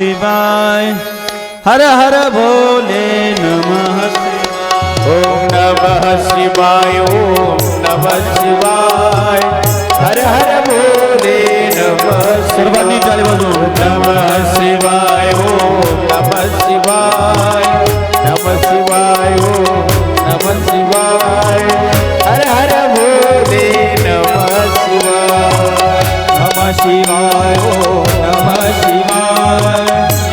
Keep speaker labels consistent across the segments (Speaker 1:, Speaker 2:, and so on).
Speaker 1: शिवाय हर हर भोले नमः शिवाय।
Speaker 2: ओम नमः शिवाय ओम नमः शिवाय हर हर भोले नमः
Speaker 1: सर्वांनी टाळी वाजवून
Speaker 2: नमः शिवाय ओम नमः शिवाय नमः शिवाय ओम नमः शिवाय हर हर भोले नमः शिवाय
Speaker 1: नमः शिवाय ओम नमः शिवाय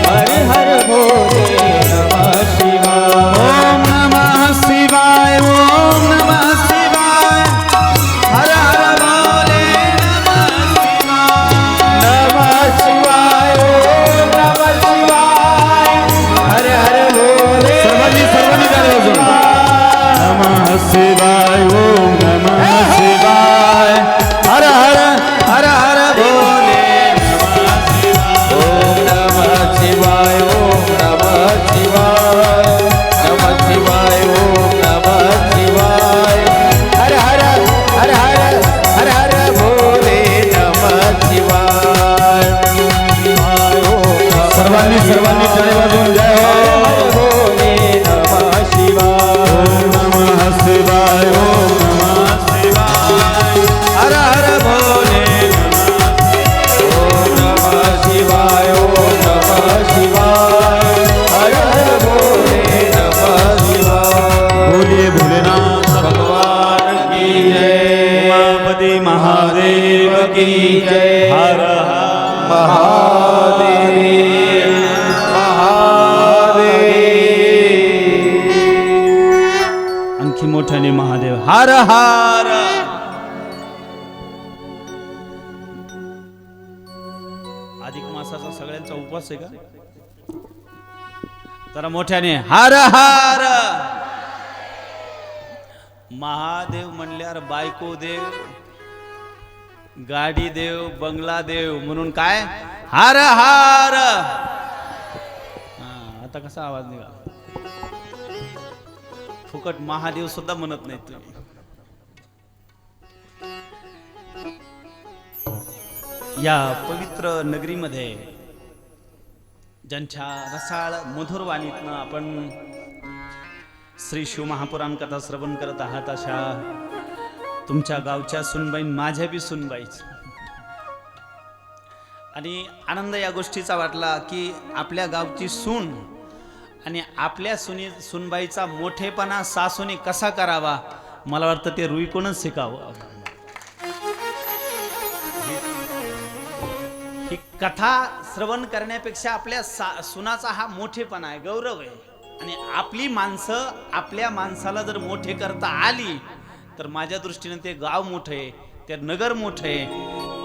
Speaker 1: हर हर भोले नमः शिवाय। ओम नमः शिवाय ओम नमः शिवाय हर हर भोले नमः शिवाय।
Speaker 2: नमः शिवाय ओम नमः शिवाय हर हर भोले
Speaker 1: सर्वांनी टाळी वाजवून नमः शिवाय ओम नमः शिवाय हर हर हर हर भोले
Speaker 2: ओम नमः शिवाय ओम नमः शिवाय नमः शिवाय ओम नमः शिवाय हर हर हर हर हर हर भोले नमः शिवाय
Speaker 1: सर्वांनी टाळी वाजवून जय हो
Speaker 2: भोले नमः शिवाय
Speaker 1: ओम नमः शिवाय ओम नमः शिवाय हर हर भोले
Speaker 2: ओम नमः शिवाय ओम नमः शिवाय हर हर भोले नमः शिवाय
Speaker 1: बोलिए भोलेनाथ
Speaker 2: भगवान की जय
Speaker 1: उमापति महादेव की
Speaker 2: जय
Speaker 1: हर हर
Speaker 2: महादेव महादेव
Speaker 1: आणखी मोठ्याने महादेव हर हर। अधिक मासाचा सगळ्यांचा उपवास आहे का? जरा मोठ्याने हर हर। महादेव म्हणल्यावर बायको देव, गाडी देव, बंगला देव म्हणून काय हर हर। आता कसा आवाज निघाला? फुकट महादेव सुद्धा म्हणत नाही तुम्ही। या पवित्र नगरीमध्ये ज्यांच्या रसाळ मधुर वाणीतनं आपण श्री शिव महापुराण कथा श्रवण करत आहात अशा तुमच्या गावच्या सुनबाईन माझ्या बी सुनबाईच। आणि आनंद या गोष्टीचा वाटला की आपल्या गावची सून आणि आपल्या सुनबाईचा मोठेपणा सासूने कसा करावा, मला वाटतं ते रुईकोणच शिकावं। ही कथा श्रवण करण्यापेक्षा आपल्या सुनाचा हा मोठेपणा आहे, गौरव आहे। आणि आपली माणसं आपल्या माणसाला जर मोठे करता आली तर माझ्या दृष्टीने ते गाव मोठं आहे, ते नगर मोठं आहे,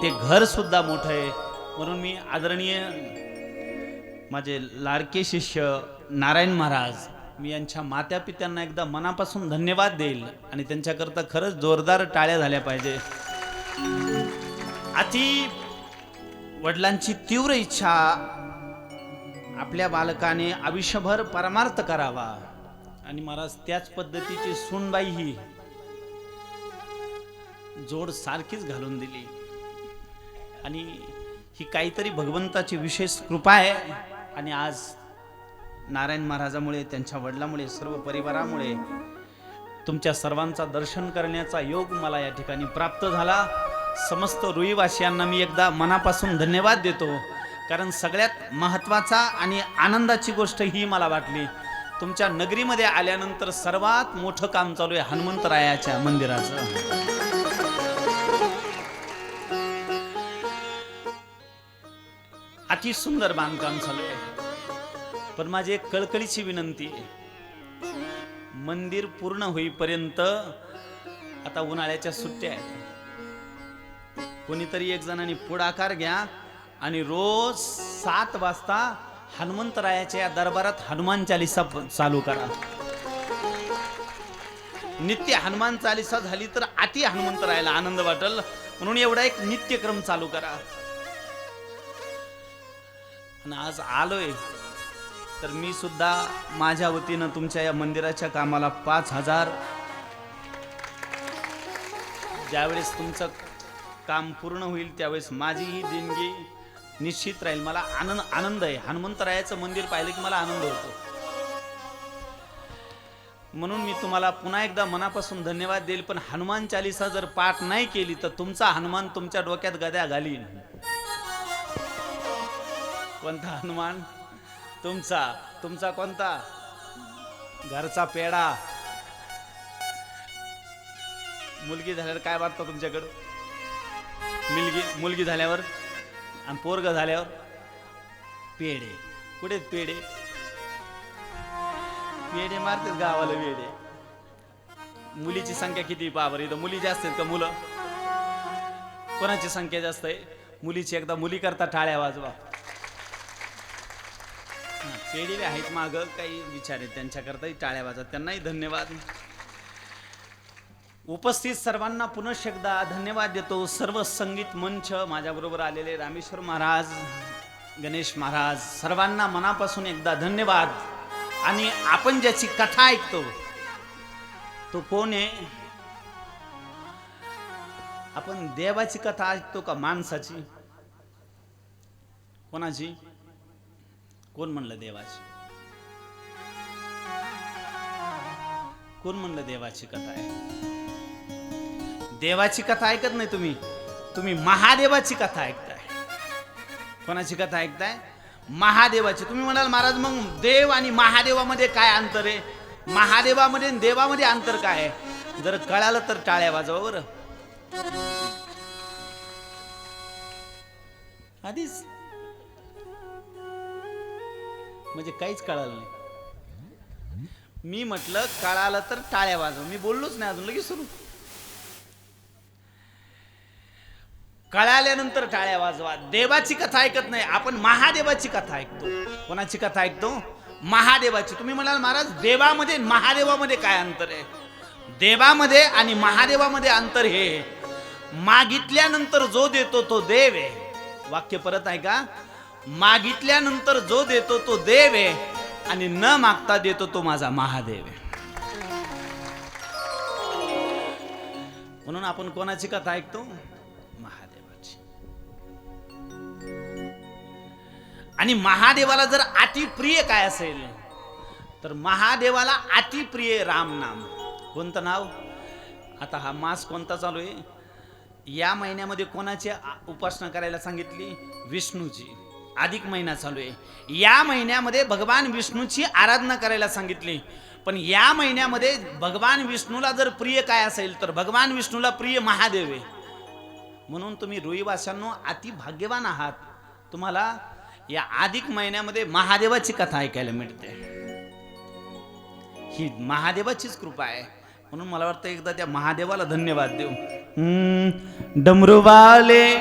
Speaker 1: ते घर सुद्धा मोठं आहे। म्हणून मी आदरणीय माझे लाडके शिष्य नारायण महाराज, मी यांच्या मात्या पित्यांना एकदा मनापासून धन्यवाद देईल आणि त्यांच्याकरता खरंच जोरदार टाळ्या झाल्या पाहिजे। अति वडिलांची तीव्र इच्छा आपल्या बालकाने आयुष्यभर परमार्थ करावा आणि महाराज त्याच पद्धतीची सूनबाई ही जोड सारखीच घालून दिली। आणि ही काहीतरी भगवंताची विशेष कृपा आहे। आणि आज नारायण महाराजामुळे, त्यांच्या वडिलांमुळे, सर्व परिवारामुळे तुमच्या सर्वांचा दर्शन करण्याचा योग मला या ठिकाणी प्राप्त झाला। समस्त रुईवासियांना मी एकदा मनापासून धन्यवाद देतो, कारण सगळ्यात महत्त्वाचा आणि आनंदाची गोष्ट ही मला वाटली, तुमच्या नगरीमध्ये आल्यानंतर सर्वात मोठं काम चालू आहे हनुमंतरायाच्या मंदिराचं। अति सुंदर बांधकाम चालू आहे। पण माझी एक कळकळीची विनंती आहे, मंदिर पूर्ण होईपर्यंत आता उन्हाळ्याच्या सुट्ट्या आहेत, कोणीतरी एक जणांनी पुढाकार घ्या आणि रोज 7 वाजता हनुमंतरायाच्या या दरबारात हनुमान चालीसा चालू करा। नित्य हनुमान चालीसा झाली तर अति हनुमंतरायाला आनंद वाटेल, म्हणून एवढा एक नित्यक्रम चालू करा। आणि आज आलोय तर मी सुद्धा माझ्या वतीनं तुमच्या या मंदिराच्या कामाला 5,000, ज्यावेळेस तुमचं काम पूर्ण होईल त्यावेळेस माझी ही देणगी निश्चित राहील. मला आनंद आहे. हनुमंतरायाचं मंदिर पाहिलं की मला आनंद होतो. म्हणून मी तुम्हाला पुन्हा एकदा मनापासून धन्यवाद देईल. पण हनुमान चालीसा जर पाठ नाही केली तर तुमचा हनुमान तुमच्या डोक्यात गद्या घालीन. कोणता हनुमान? तुमचा कोणता? घरचा पेडा. मुलगी झाल्यावर काय वाटतं तुमच्याकडं? मुलगी झाल्यावर आणि पोरग झाल्यावर पेढे. कुठे पेढे? पेढे मारतात गावाला वेडे. मुलीची संख्या किती बाबर? इथं मुली जास्त आहेत का मुलं? कोणाची संख्या जास्त आहे? मुलीची. एकदा मुली करता टाळ्या वाजवा. पेढे आहेत माग काही विचार आहेत त्यांच्याकरताही टाळ्या वाजवा. त्यांनाही धन्यवाद. उपस्थित सर्वांना पुनश्च एकदा धन्यवाद देतो. सर्व संगीत मंच माझ्याबरोबर आलेले रामेश्वर महाराज, गणेश महाराज, सर्वांना मनापासून एकदा धन्यवाद. आणि आपण ज्याची कथा ऐकतो तो कोण आहे? आपण देवाची कथा ऐकतो का माणसाची? कोणाची? कोण म्हणलं देवाची? कोण म्हणलं देवाची कथा आहे? देवाची कथा ऐकत नाही तुम्ही. तुम्ही महादेवाची कथा ऐकताय. कोणाची कथा ऐकताय? महादेवाची. तुम्ही म्हणाल महाराज मग देव आणि महादेवामध्ये काय अंतर आहे? महादेवामध्ये आणि देवामध्ये अंतर काय आहे? जर कळालं तर टाळ्या वाजवा बरं. आधीच म्हणजे काहीच कळालं नाही. मी म्हटलं कळालं तर टाळ्या वाजवा. मी बोललोच नाही अजून, लगेच सुरू. कळाल्यानंतर टाळ्या वाजवा. देवाची कथा ऐकत नाही आपण, महादेवाची कथा ऐकतो. कोणाची कथा ऐकतो? महादेवाची. तुम्ही म्हणाल महाराज देवामध्ये महादेवामध्ये काय अंतर आहे? देवामध्ये आणि महादेवामध्ये अंतर हे मागितल्यानंतर जो देतो तो देव आहे. वाक्य परत आहे का? मागितल्यानंतर जो देतो तो देव आहे आणि न मागता देतो तो माझा महादेव आहे. म्हणून आपण कोणाची कथा ऐकतो? महादेवाची. आणि महादेवाला जर अति प्रिय काय असेल तर महादेवाला अति प्रिय राम नाम. कोणतं नाव? आता हा मास कोणता चालू आहे? या महिन्यामध्ये कोणाची उपासना करायला सांगितली? विष्णूची. अधिक महिना चालू आहे. या महिन्यामध्ये भगवान विष्णूची आराधना करायला सांगितली. पण या महिन्यामध्ये भगवान विष्णूला जर प्रिय काय असेल तर भगवान विष्णूला प्रिय महादेव आहे. म्हणून तुम्ही रुईवाशांनो अति भाग्यवान आहात. तुम्हाला या अधिक महिन्यामध्ये महादेवाची कथा ऐकायला मिळते. ही महादेवाचीच कृपा आहे. म्हणून मला वाटतं एकदा त्या महादेवाला धन्यवाद देऊ. डमरू वाले,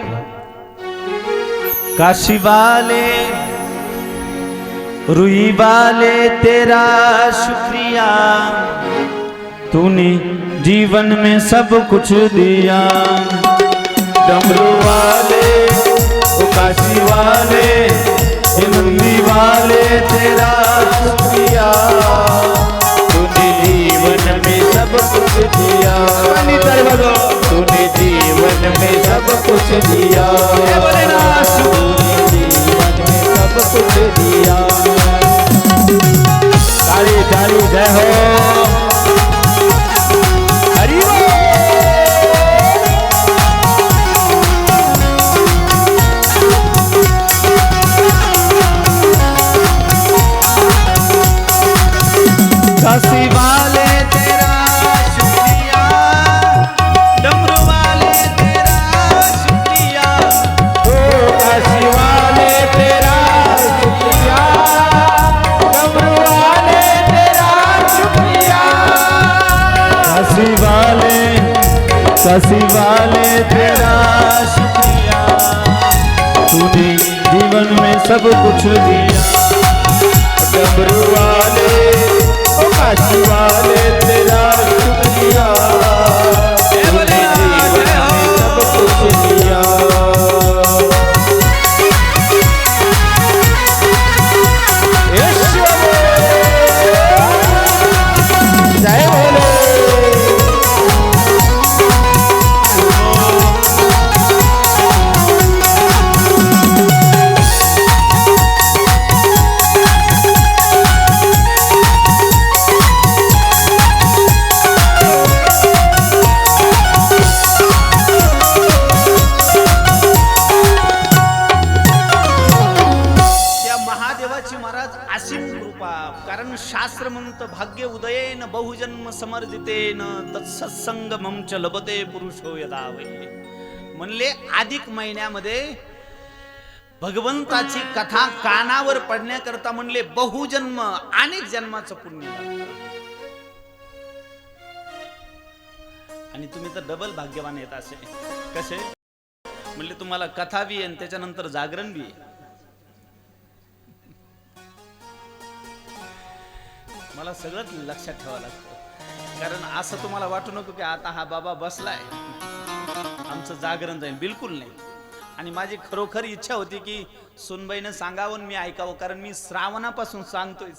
Speaker 1: काशी वाले, रुई वाले तेरा शुक्रिया, तूने जीवन में सब कुछ दिया.
Speaker 2: डमरू वाले, काशी वाले, नंदी वाले तेरा शुक्रिया, तूने जीवन में सब कुछ दिया. तूने जीवन में सब कुछ दिया. तूने जीवन में सब कुछ दिया. ताली ताली जय हो. हरि
Speaker 1: काशी वाले तेरा शुक्रिया, डमरू वाले तेरा शुक्रिया,
Speaker 2: काशी वाले तेरा शुक्रिया, डमरू वाले तेरा शुक्रिया.
Speaker 1: काशी वाले तेरा शुक्रिया, तूने जीवन में सब कुछ दिया.
Speaker 2: डमरू वाले, काशी वाले तेरा शुक्रिया, तूने जीवन में सब कुछ दिया. जय बोलो.
Speaker 1: महादेवाची महाराज असीम कृपा. कारण शास्त्र म्हणत भाग्य उदयेन बहुजन्म समर्जितेन तत्सत्संगमं च लभते पुरुषो यदा वै. म्हणले अधिक महिन्यामध्ये भगवंताची कथा कानावर पडण्याकरता म्हणले बहुजन्म अनेक जन्माचं पुण्य लागतं. आणि तुम्ही तर डबल भाग्यवान येत असे. कसे म्हणले तुम्हाला कथा बी आणि त्याच्यानंतर जागरण बी. मला सगळंच लक्षात ठेवावं लागतं. कारण असं तुम्हाला वाटू नको की आता हा बाबा बसलाय आमचं जागरण जाईल. बिलकुल नाही. आणि माझी खरोखर इच्छा होती की सुनबाईनं सांगावं मी ऐकावं. कारण मी श्रावणापासून सांगतोय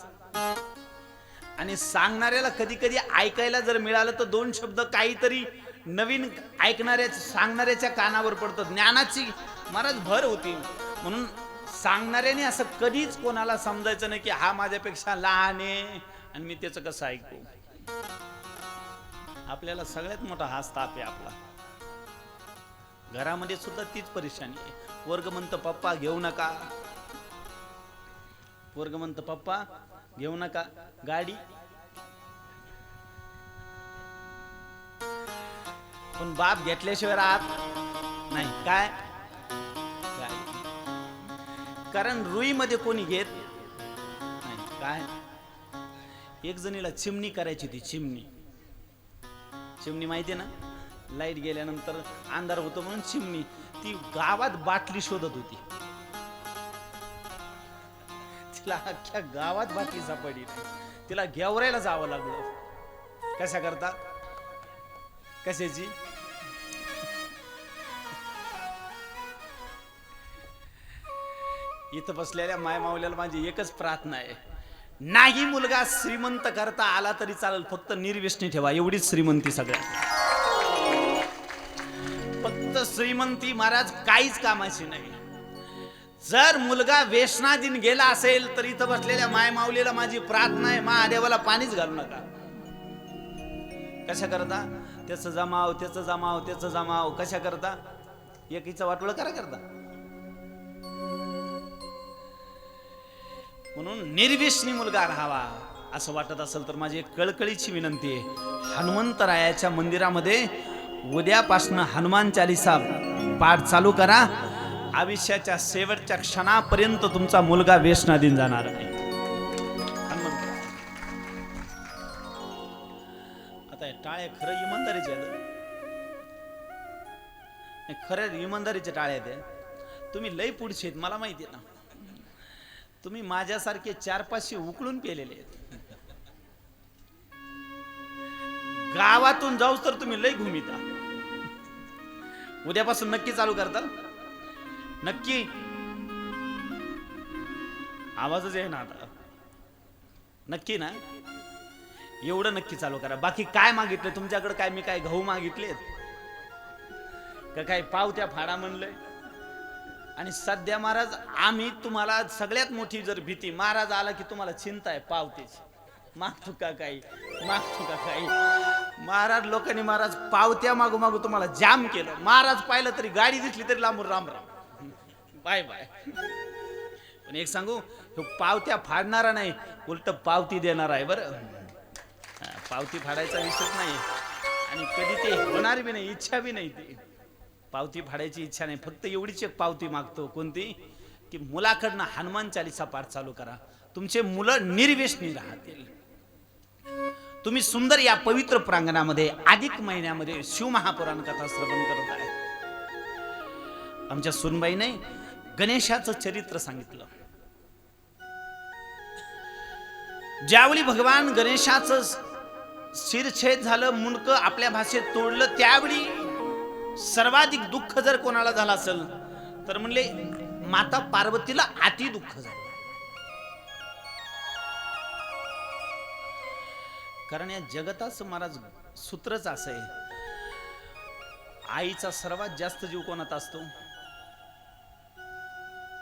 Speaker 1: आणि सांगणाऱ्याला कधी कधी ऐकायला जर मिळालं तर दोन शब्द काहीतरी नवीन ऐकणाऱ्या सांगणाऱ्याच्या कानावर पडतं. ज्ञानाची महाराज भर होती. म्हणून सांगणाऱ्याने असं कधीच कोणाला समजायचं नाही की हा माझ्यापेक्षा लहान आहे आणि मी त्याचं कसं ऐकू. आपल्याला सगळ्यात मोठा हाच ताप आहे आपला. घरामध्ये सुद्धा तीच परेशानी आहे. वर्ग म्हणतं पप्पा घेऊ नका, वर्ग म्हणतं पप्पा घेऊ नका गाडी. पण बाप घेतल्याशिवाय राहत नाही. काय गाडी. कारण रुई मध्ये कोणी घेत नाही. काय एक जणीला चिमणी करायची ती चिमणी. चिमणी माहितीये ना, लाईट गेल्यानंतर अंधार होतो म्हणून चिमणी. ती गावात बाटली शोधत होती. तिला अख्ख्या गावात बाटली सापडली. तिला गेवरायला जावं लागलं. कशा करता कशाची. इथं बसलेल्या माय मावल्याला माझी एकच प्रार्थना आहे, नाही मुलगा श्रीमंत करता आला तरी चालेल, फक्त निर्व्यसनी ठेवा. एवढीच श्रीमंती सगळ्यात. फक्त श्रीमंती महाराज काहीच कामाची नाही. जर मुलगा व्यसनाधीन गेला असेल तर इथं बसलेल्या माय माऊलीला माझी प्रार्थना आहे, महादेवाला पाणीच घालू नका. कशा करता त्याचं जमाव त्याचं जमाव त्याचं जमाव. कशा करता एकीचं वाटोळ करा करता. म्हणून निर्व्यसनी मुलगा राहावा असं वाटत असेल तर माझी एक कळकळीची विनंती आहे, हनुमंतरायाच्या मंदिरामध्ये उद्यापासून हनुमान चालीसा पाठ चालू करा. आयुष्याच्या शेवटच्या क्षणापर्यंत तुमचा मुलगा व्यसनाधीन जाणार नाही. आता टाळे खरं इमानदारीचे खऱ्या इमानदारीचे टाळे ते. तुम्ही लय पुढचे आहेत मला माहिती आहे ना. तुम्ही माझ्यासारखे 4-5 उकळून पेलेले आहेत. गावातून जाऊस तर तुम्ही लय घुमिता. उद्यापासून नक्की चालू करताल. नक्की आवाजच आहे ना आता. नक्की ना. एवढं नक्की चालू करा. बाकी काय मागितलं तुमच्याकडे? काय मी काय गहू मागितलेत का काय पावत्या फाडा म्हणलंय? आणि सध्या महाराज आम्ही तुम्हाला सगळ्यात मोठी जर भीती, महाराज आला की तुम्हाला चिंता आहे पावतीच. मागतो का काही मागतो का काही. महाराज लोकांनी महाराज पावत्या मागू मागू तुम्हाला जाम केलं. महाराज पाहिलं तरी गाडी दिसली तरी लांबून राम राम बाय बाय. पण एक सांगू, पावत्या फाडणारा नाही, उलट पावती देणार आहे बरं. पावती फाडायचा विषयच नाही आणि कधी ते होणार बी नाही, इच्छा बी नाही. ती पावती फाडायची इच्छा नाही. फक्त एवढीच एक पावती मागतो. कोणती? की मुलाकडनं हनुमान चालीसा पाठ चालू करा. तुमचे मुलं निर्व्यसनी राहतील. तुम्ही सुंदर या पवित्र प्रांगणामध्ये अधिक महिन्यामध्ये शिवमहापुराण कथा श्रवण करत आहे. आमच्या सुनबाईने गणेशाचं चरित्र सांगितलं. ज्यावेळी भगवान गणेशाचं शिरछेद झालं, मुंडकं आपल्या भाषेत तोडलं, त्यावेळी सर्वाधिक दुःख जर कोणाला झालं असेल तर म्हणले माता पार्वतीला अति दुःख झालं. कारण या जगताचं महाराज सूत्रच असं आहे, आईचा सर्वात जास्त जीव कोणात असतो?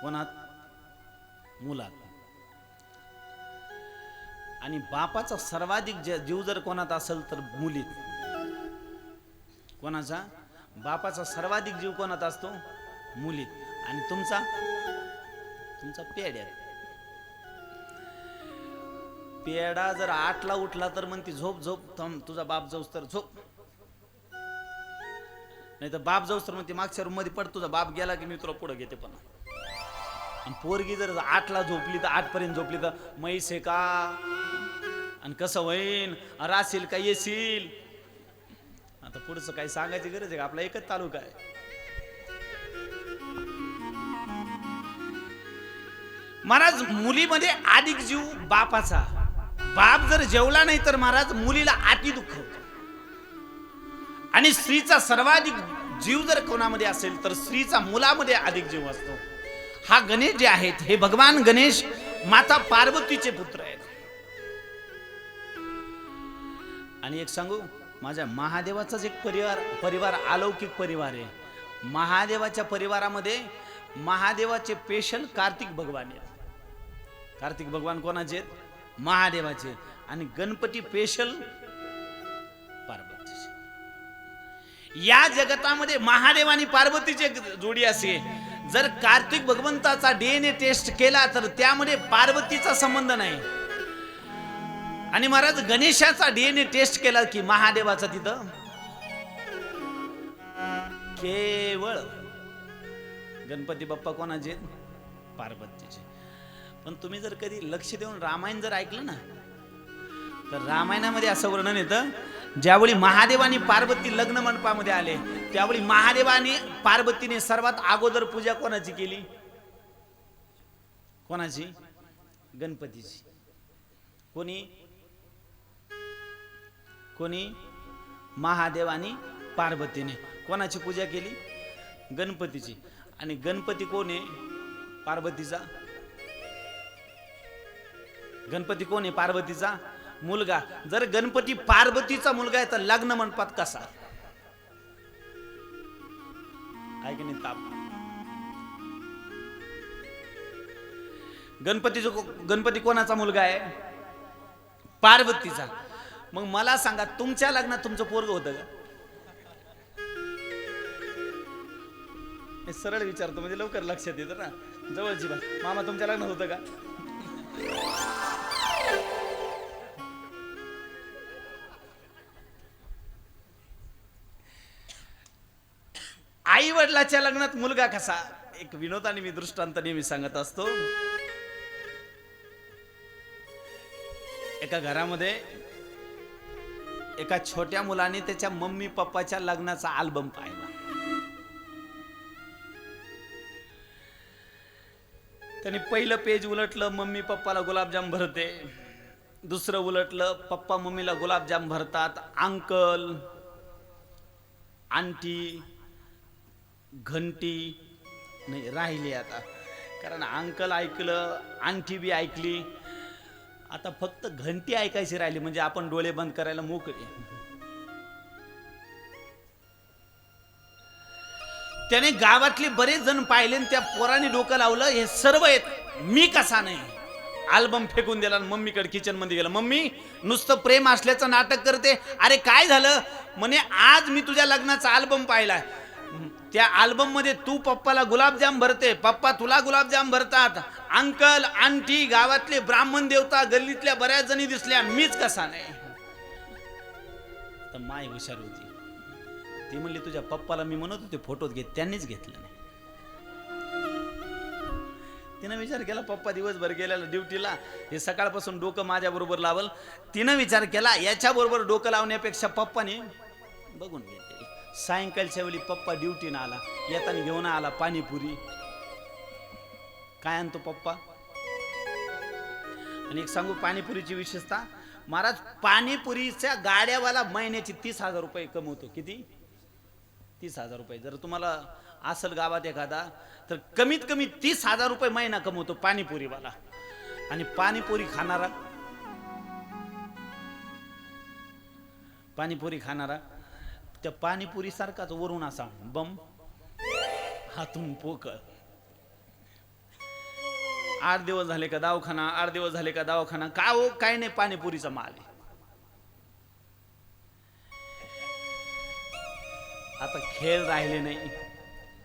Speaker 1: कोणात? मुलात. आणि बापाचा सर्वाधिक जीव जर कोणात असेल तर मुलीत. कोणाचा? बापाचा सर्वाधिक जीव कोणात असतो? मुलीत. आणि तुमचा? तुमचा पेड्यात. पेडा जर 8ला उठला तर म्हणते झोप झोप, थांब तुझा बाप जाऊस तर झोप, नाही तर बाप जाऊस तर म्हणते मागच्या रूम मध्ये पड, तुझा बाप गेला की मी तुला पुढे घेते. पण आणि पोरगी जर 8ला झोपली तर 8 पर्यंत झोपली तर म्हैस आहे का, आणि कसं होईन, राशील का येशील. आता पुढचं काही सांगायची गरज आहे का, आपला एकच तालुका आहे. महाराज मुलीमध्ये अधिक जीव बापाचा. बाप जर जेवला नाही तर महाराज मुलीला अति दुःख होतं. आणि स्त्रीचा सर्वाधिक जीव जर कोणामध्ये असेल तर स्त्रीचा मुलामध्ये अधिक जीव असतो. हा गणेश जे आहेत हे भगवान गणेश माता पार्वतीचे पुत्र आहेत. आणि एक सांगू, माझ्या महादेवाचाच एक परिवार अलौकिक परिवार आहे. महादेवाच्या परिवारामध्ये महादेवाचे पेशल कार्तिक भगवान आहेत. कार्तिक भगवान कोणाचे आहेत? महादेवाचे. आणि गणपती पेशल पार्वतीचे. या जगतामध्ये महादेव आणि पार्वतीची जोडी असे. जर कार्तिक भगवंताचा DNA टेस्ट केला तर त्यामध्ये पार्वतीचा संबंध नाही. आणि महाराज गणेशाचा DNA टेस्ट केला की महादेवाचा तिथं केवळ. गणपती बाप्पा कोणाचे? पार्वतीचे. पण तुम्ही जर कधी लक्ष देऊन रामायण जर ऐकलं ना तर रामायणामध्ये असं वर्णन येतं, ज्यावेळी महादेव आणि पार्वती लग्न मंडपामध्ये आले त्यावेळी महादेवाने पार्वतीने सर्वात अगोदर पूजा कोणाची केली? कोणाची? गणपतीची. कोणी? महादेव आणि पार्वतीने कोणाची पूजा केली? गणपतीची. आणि गणपती कोण आहे? पार्वतीचा. गणपती कोण आहे? पार्वतीचा मुलगा. जर गणपती पार्वतीचा मुलगा आहे तर लग्न मंडपात कसा? आहे की नाही ताप? गणपती कोणाचा मुलगा आहे? पार्वतीचा. मग मला सांगा, तुमच्या लग्नात तुमचं पोरग होतं का? सरळ विचारतो म्हणजे लवकर लक्षात येतं ना. जवळची बात, मामा तुमच्या लग्नात होतं का? आई वडिलाच्या लग्नात मुलगा कसा? एक विनोदाने मी दृष्टांत नेहमी सांगत असतो. एका घरामध्ये एका छोट्या मुलाने त्याच्या मम्मी पप्पाच्या लग्नाचा अल्बम पाहिला. त्याने पहिलं पेज उलटलं, मम्मी पप्पाला गुलाबजाम भरते. दुसरं उलटलं, पप्पा मम्मीला गुलाबजाम भरतात. अंकल, आंटी, घंटी नाही राहिली आता, कारण अंकल ऐकलं, आंटी बी ऐकली, आता फक्त घंटी ऐकायची राहिली. म्हणजे आपण डोळे बंद करायला मोकळे. त्याने गावातले बरेच जण पाहिले, त्या पोराने डोकं लावलं, हे सर्व आहेत, मी कसा नाही. अल्बम फेकून दिला, मम्मीकडे किचन मध्ये गेला. मम्मी, नुसतं प्रेम असल्याचं नाटक करते. अरे काय झालं? म्हणे आज मी तुझ्या लग्नाचा अल्बम पाहिलाय. त्या अल्बम मध्ये तू पप्पाला गुलाबजाम भरते, पप्पा तुला गुलाबजाम भरतात, अंकल आंटी गावातले ब्राह्मण देवता गल्लीतल्या बऱ्याच जणी दिसल्या, मीच कसा नाही. तर माय हुशार होती. ती म्हणली तुझ्या पप्पाला मी म्हणत होते फोटोत घेत, त्यांनीच घेतलं नाही. तिनं विचार केला पप्पा दिवसभर गेलेला ड्युटीला, हे सकाळपासून डोकं माझ्या बरोबर लावल. तिनं विचार केला याच्या बरोबर डोकं लावण्यापेक्षा पप्पाने बघून घेतले. सायंकाळच्या वेळी पप्पा ड्युटीनं आला, येताना घेऊन आला पाणीपुरी. काय आणतो पप्पा? आणि एक सांगू पाणीपुरीची विशेषता, महाराज पाणीपुरीच्या गाड्यावाला महिन्याची 30,000 रुपये कमवतो. किती? 30,000 रुपये. जर तुम्हाला असेल गावात एखादा तर कमीत कमी 30,000 रुपये महिना कमवतो पाणीपुरीवाला. आणि पाणीपुरी खाणारा त्या पाणीपुरी सारखाच वरून असा बम हातून पोकळ. 8 दिवस झाले का दवाखाना, 8 दिवस झाले का दवाखाना. का हो? काय नाही, पाणीपुरीचा माल आहे. आता खेळ राहिले नाही,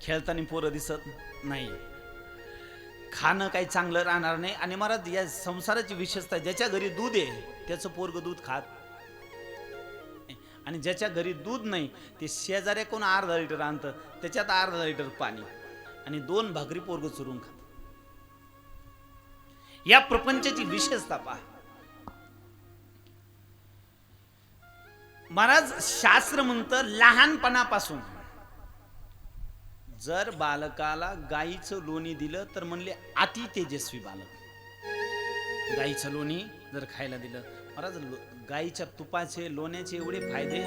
Speaker 1: खेळताना पोरं दिसत नाही, खाणं काही चांगलं राहणार नाही. आणि महाराज या संसाराची विशेषता, ज्याच्या घरी दूध आहे त्याचं पोरग दूध खात, आणि ज्याच्या घरी दूध नाही ते शेजाऱ्या कोण अर्धा लिटर आणतं, त्याच्यात अर्धा लिटर पाणी आणि 2 भाकरी पोरग चुरून खात. या प्रपंचाची विशेषता पहा महाराज. शास्त्र म्हणतं लहानपणापासून जर बालकाला गाईचं लोणी दिलं तर म्हणले अति तेजस्वी बालक. गाईचं लोणी जर खायला दिलं महाराज, गाईच्या तुपाचे लोण्याचे एवढे फायदे.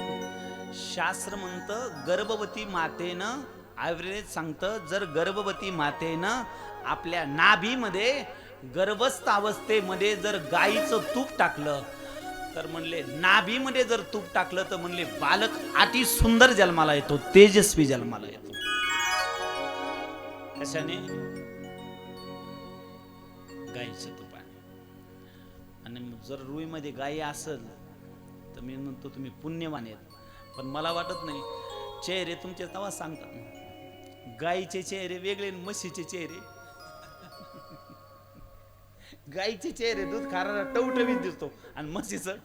Speaker 1: शास्त्र म्हणतं गर्भवती मातेनं, ॲव्हरेज सांगतं, जर गर्भवती मातेनं आपल्या नाभीमध्ये गर्भस्थ अवस्थेमध्ये जर गाईचं तूप टाकलं तर म्हणले, नाभीमध्ये जर तूप टाकलं तर म्हणले बालक अति सुंदर जन्माला येतो, तेजस्वी जन्माला येतो. कशाने? गाईच्या तुपाने. आणि जर रुईमध्ये गाई असेल तर मी म्हणतो तुम्ही पुण्यवान आहेत. पण मला वाटत नाही, चेहरे तुमचे तेव्हा सांगतात. गाईचे चेहरे वेगळे, म्हशीचे चेहरे. गाईचे चेहरे दूध खाणारा टवटवीत दिसतो, आणि म्हशीचं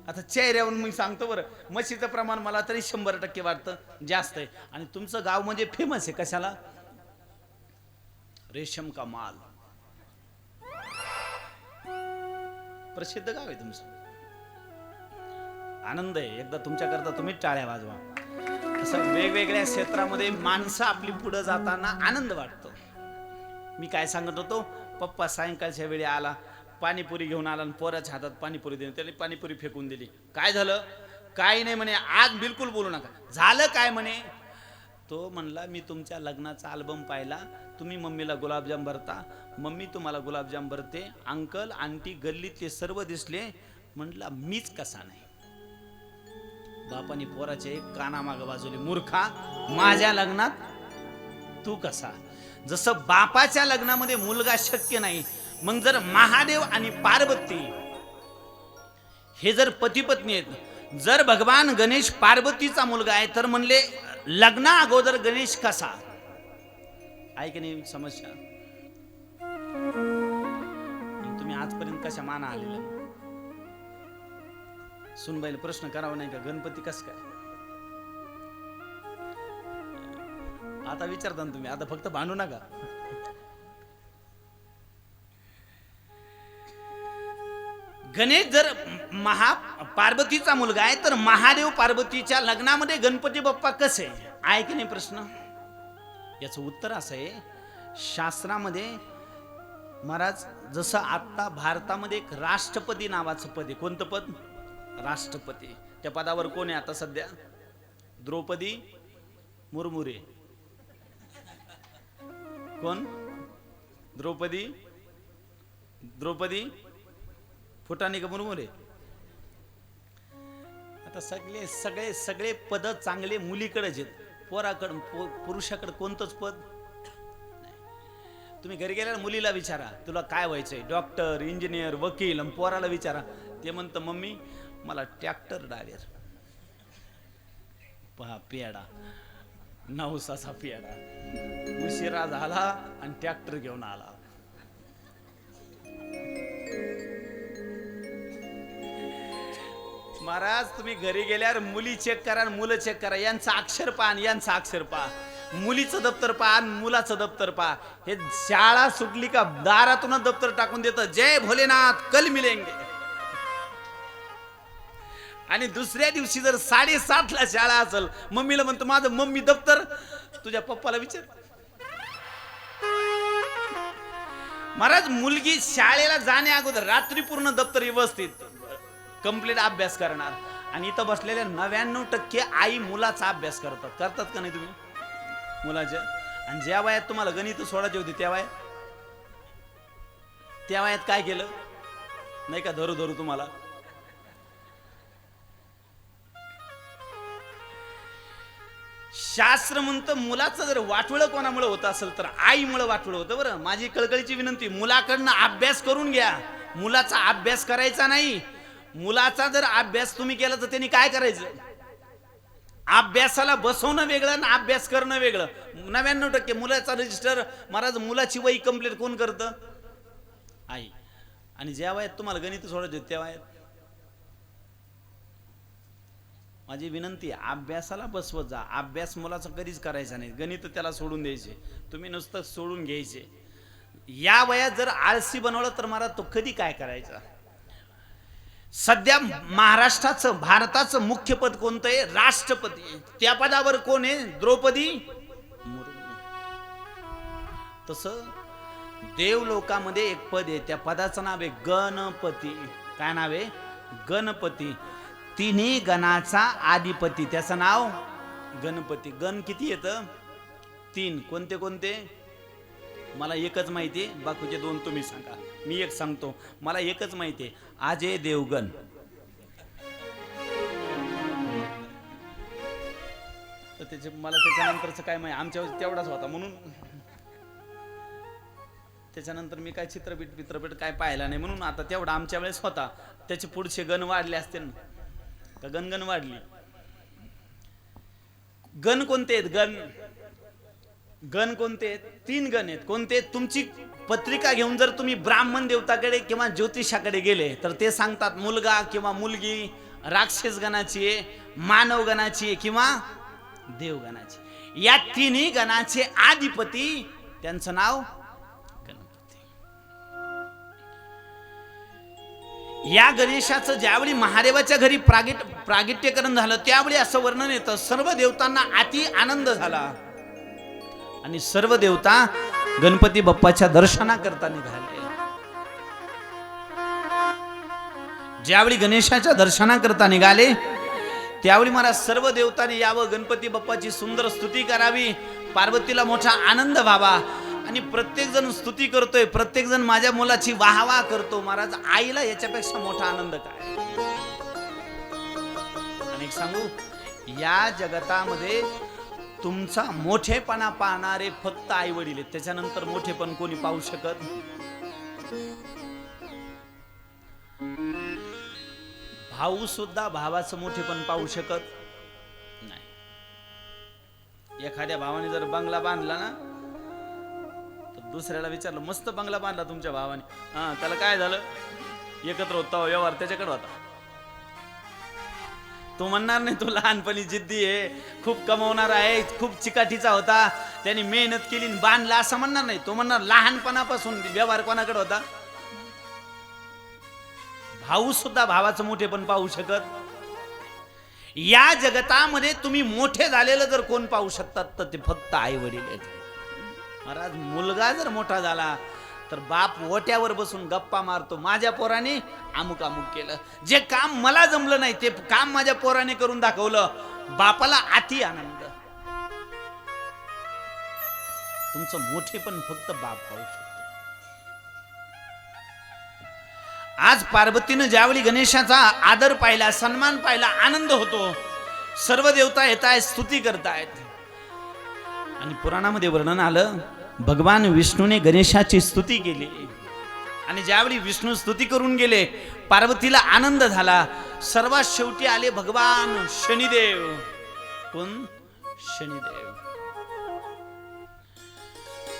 Speaker 1: आता चेहऱ्यावरून मी सांगतो बरं, म्हशीचं प्रमाण मला तरी 100% वाटतं जास्त आहे. आणि तुमचं गाव म्हणजे फेमस आहे कशाला? रेशम का माल. प्रसिद्ध गाव आहे तुमचं. आनंद आहे. एकदा तुमच्याकरता तुम्ही टाळ्या वाजवा. असं वेगवेगळ्या क्षेत्रामध्ये माणसं आपली पुढे जाताना आनंद वाटतो. मी काय सांगत होतो, पप्पा सायंकाळच्या वेळी आला, पाणीपुरी घेऊन आला आणि पोराच्या हातात पाणीपुरी दिली. त्याने पाणीपुरी फेकून दिली. काय झालं? काही नाही म्हणे, आज बिलकुल बोलू नका. झालं काय म्हणे? तो म्हणला मी तुमच्या लग्नाचा अल्बम पाहिला, तुम्ही मम्मीला गुलाबजाम भरता, मम्मी तुम्हाला गुलाबजाम भरते, अंकल आंटी गल्लीतले सर्व दिसले. म्हटला मीच कसा नाही? बापाने पोराचे कानामागं बाजूले, मूर्खा, माझ्या लग्नात तू कसा? जसं बापाच्या लग्नामध्ये मुलगा शक्य नाही, मग जर महादेव आणि पार्वती हे जर पती पत्नी आहेत, जर भगवान गणेश पार्वतीचा मुलगा आहे, तर म्हणले लग्ना अगोदर गणेश कसा? आहे की नाही समस्या? तुम्ही आजपर्यंत कशा माना आलेला? सुनबाईला प्रश्न करावा नाही का, गणपती कस काय? आता विचारता ना तुम्ही, आता फक्त भांडू नका. गणेश जर पार्वतीचा मुलगा आहे, तर महादेव पार्वतीच्या लग्नामध्ये गणपती बाप्पा कसे आहे की नाही प्रश्न? याचं उत्तर असं आहे, शास्त्रामध्ये महाराज, जसं आता भारतामध्ये एक राष्ट्रपती नावाचं पद आहे. कोणतं पद? राष्ट्रपती. त्या पदावर कोण आहे आता सध्या? द्रौपदी मुर्मू. कोण? द्रौपदी फुटाणे का मुरमुरे? आता सगळे पद चांगले मुलीकडेच आहेत. पुरुषाकडे कोणतंच पद नाही. तुम्ही घरी गेल्यावर मुलीला विचारा तुला काय व्हायचंय, डॉक्टर, इंजिनियर, वकील. पोराला विचारा, ते म्हणतं मम्मी मला ट्रॅक्टर ड्रायव्हर. पहा पेडा, नवसाचा पेडा, उशिरा झाला आणि ट्रॅक्टर घेऊन आला. महाराज तुम्ही घरी गेल्यावर मुली चेक करा, मुलं चेक करा. यांचं अक्षर पहा, यांचं अक्षर पहा. मुलीचं दप्तर पहा, मुलाचं दप्तर पहा. हे शाळा सुटली का दारातून दप्तर टाकून देतं, जय भोलेनाथ कल मिलेंगे. आणि दुसऱ्या दिवशी जर 7:30ला शाळा असेल, मम्मीला म्हणतो माझं मम्मी दप्तर. तुझ्या पप्पाला विचार. महाराज मुलगी शाळेला जाण्या अगोदर रात्री पूर्ण दप्तर व्यवस्थित कंप्लीट अभ्यास करणार. आणि इथं बसलेल्या 99% आई मुलाचा अभ्यास करतात का नाही तुम्ही मुलाच्या? आणि ज्या वयात तुम्हाला गणित सोडायचे होते त्या वयात काय केलं नाही का? धरू तुम्हाला शास्त्र म्हणतं मुलाचं जर वाटोळं कोणामुळे होत असेल तर आईमुळे वाटोळं होतं. बरं, माझी कळकळीची विनंती, मुलाकडनं अभ्यास करून घ्या. मुलाचा अभ्यास करायचा नाही. मुलाचा जर अभ्यास तुम्ही केला तर त्यांनी काय करायचं? अभ्यासाला बसवणं वेगळं आणि अभ्यास करणं वेगळं. 99% मुलाचा रजिस्टर महाराज मुलाची वही कंप्लीट कोण करतं? आई. आणि ज्या वयात तुम्हाला गणित सोडायचे त्या वयात माझी विनंती आहे, अभ्यासाला बसवत जा. अभ्यास मुलाचा कधीच करायचा नाही, गणित त्याला सोडून द्यायचे, तुम्ही नुसतं सोडून घ्यायचे. या वयात जर आळसी बनवलं तर महाराज तो कधी काय करायचा? सध्या महाराष्ट्राचं भारताचं मुख्य पद कोणतं आहे? राष्ट्रपती. त्या पदावर कोण आहे? द्रौपदी मुर्मू. तसं देवलोकामध्ये एक पद आहे, त्या पदाचं नाव आहे गणपती. काय नाव आहे? गणपती. तिन्ही गणाचा अधिपती, त्याचं नाव गणपती. गण किती येतं? 3. कोणते कोणते? मला एकच माहिती आहे, बाकीचे 2 तुम्ही सांगा. मी एक सांगतो, मला एकच माहिती आहे, अजय देवगण. तर त्याचे मला त्याच्यानंतरचं काय माहिती, आमच्या तेवढाच होता म्हणून. त्याच्यानंतर मी काय चित्रपट काय पाहिला नाही म्हणून आता तेवढा आमच्या वेळेस होता. त्याचे पुढचे गण वाढले असते ना, का गणगण वाढली? गण कोणते आहेत? गण कोणते आहेत? 3 गण आहेत. कोणते? तुमची पत्रिका घेऊन जर तुम्ही ब्राह्मण देवताकडे किंवा ज्योतिषाकडे गेले तर ते सांगतात मुलगा किंवा मुलगी राक्षस गणाची आहे, मानव गणाची आहे किंवा देवगणाची. या तिन्ही गणाचे अधिपती, त्यांचं नाव गणपती. या गणेशाचं ज्यावेळी महादेवाच्या घरी प्रागिट्यकरण झालं त्यावेळी असं वर्णन येतं, सर्व देवतांना अति आनंद झाला आणि सर्व देवता गणपती बाप्पाच्या दर्शनाकरता निघाले. ज्यावेळी गणेशाच्या दर्शनाकरता निघाले त्यावेळी मला सर्व देवतांनी यावं, गणपती बाप्पाची सुंदर स्तुती करावी, पार्वतीला मोठा आनंद व्हावा. आणि प्रत्येक जण स्तुती करतोय, प्रत्येक जण माझ्या मुलाची वाहवा करतो. महाराज, आईला याच्यापेक्षा मोठा आनंद काय? आणि सांगू, या जगतामध्ये तुमचा मोठेपणा पाहणारे फक्त आई वडील आहेत. त्याच्यानंतर मोठेपण कोणी पाहू शकत? भाऊ सुद्धा भावाचं मोठेपण पाहू शकत नाही. एखाद्या भावाने जर बंगला बांधला ना तर दुसऱ्याला विचारलं, मस्त बंगला बांधला तुमच्या भावाने, हा त्याला काय झालं? एकत्र होता व्यवहार त्याच्याकडे होता. तो म्हणणार नाही तो लहानपणी जिद्दी आहे, खूप कमवणार आहे, खूप चिकाटीचा होता, त्याने मेहनत केली बांधला असं म्हणणार नाही. तो म्हणणार लहानपणापासून व्यवहार कोणाकडे होता? भाऊ सुद्धा भावाचं मोठेपण पाहू शकत. या जगतामध्ये तुम्ही मोठे झालेलं जर कोण पाहू शकतात तर ते फक्त आई वडील आहेत. महाराज, मुलगा जर मोठा झाला तर बाप ओट्यावर बसून गप्पा मारतो, माझ्या पोराने अमुक अमुक केलं, जे काम मला जमलं नाही ते काम माझ्या पोराने करून दाखवलं. बापाला अति आनंद. तुमचं मोठेपण फक्त बाप पाहू शकतो. आज पार्वतीनं ज्यावेळी गणेशाचा आदर पाहिला, सन्मान पाहिला, आनंद होतो. सर्व देवता येत आहेत, स्तुती करतायत. आणि पुराणामध्ये वर्णन आलं, भगवान विष्णूने गणेशाची स्तुती केली आणि ज्यावेळी विष्णू स्तुती करून गेले पार्वतीला आनंद झाला. सर्वात शेवटी आले भगवान शनिदेव. कोण? शनिदेव.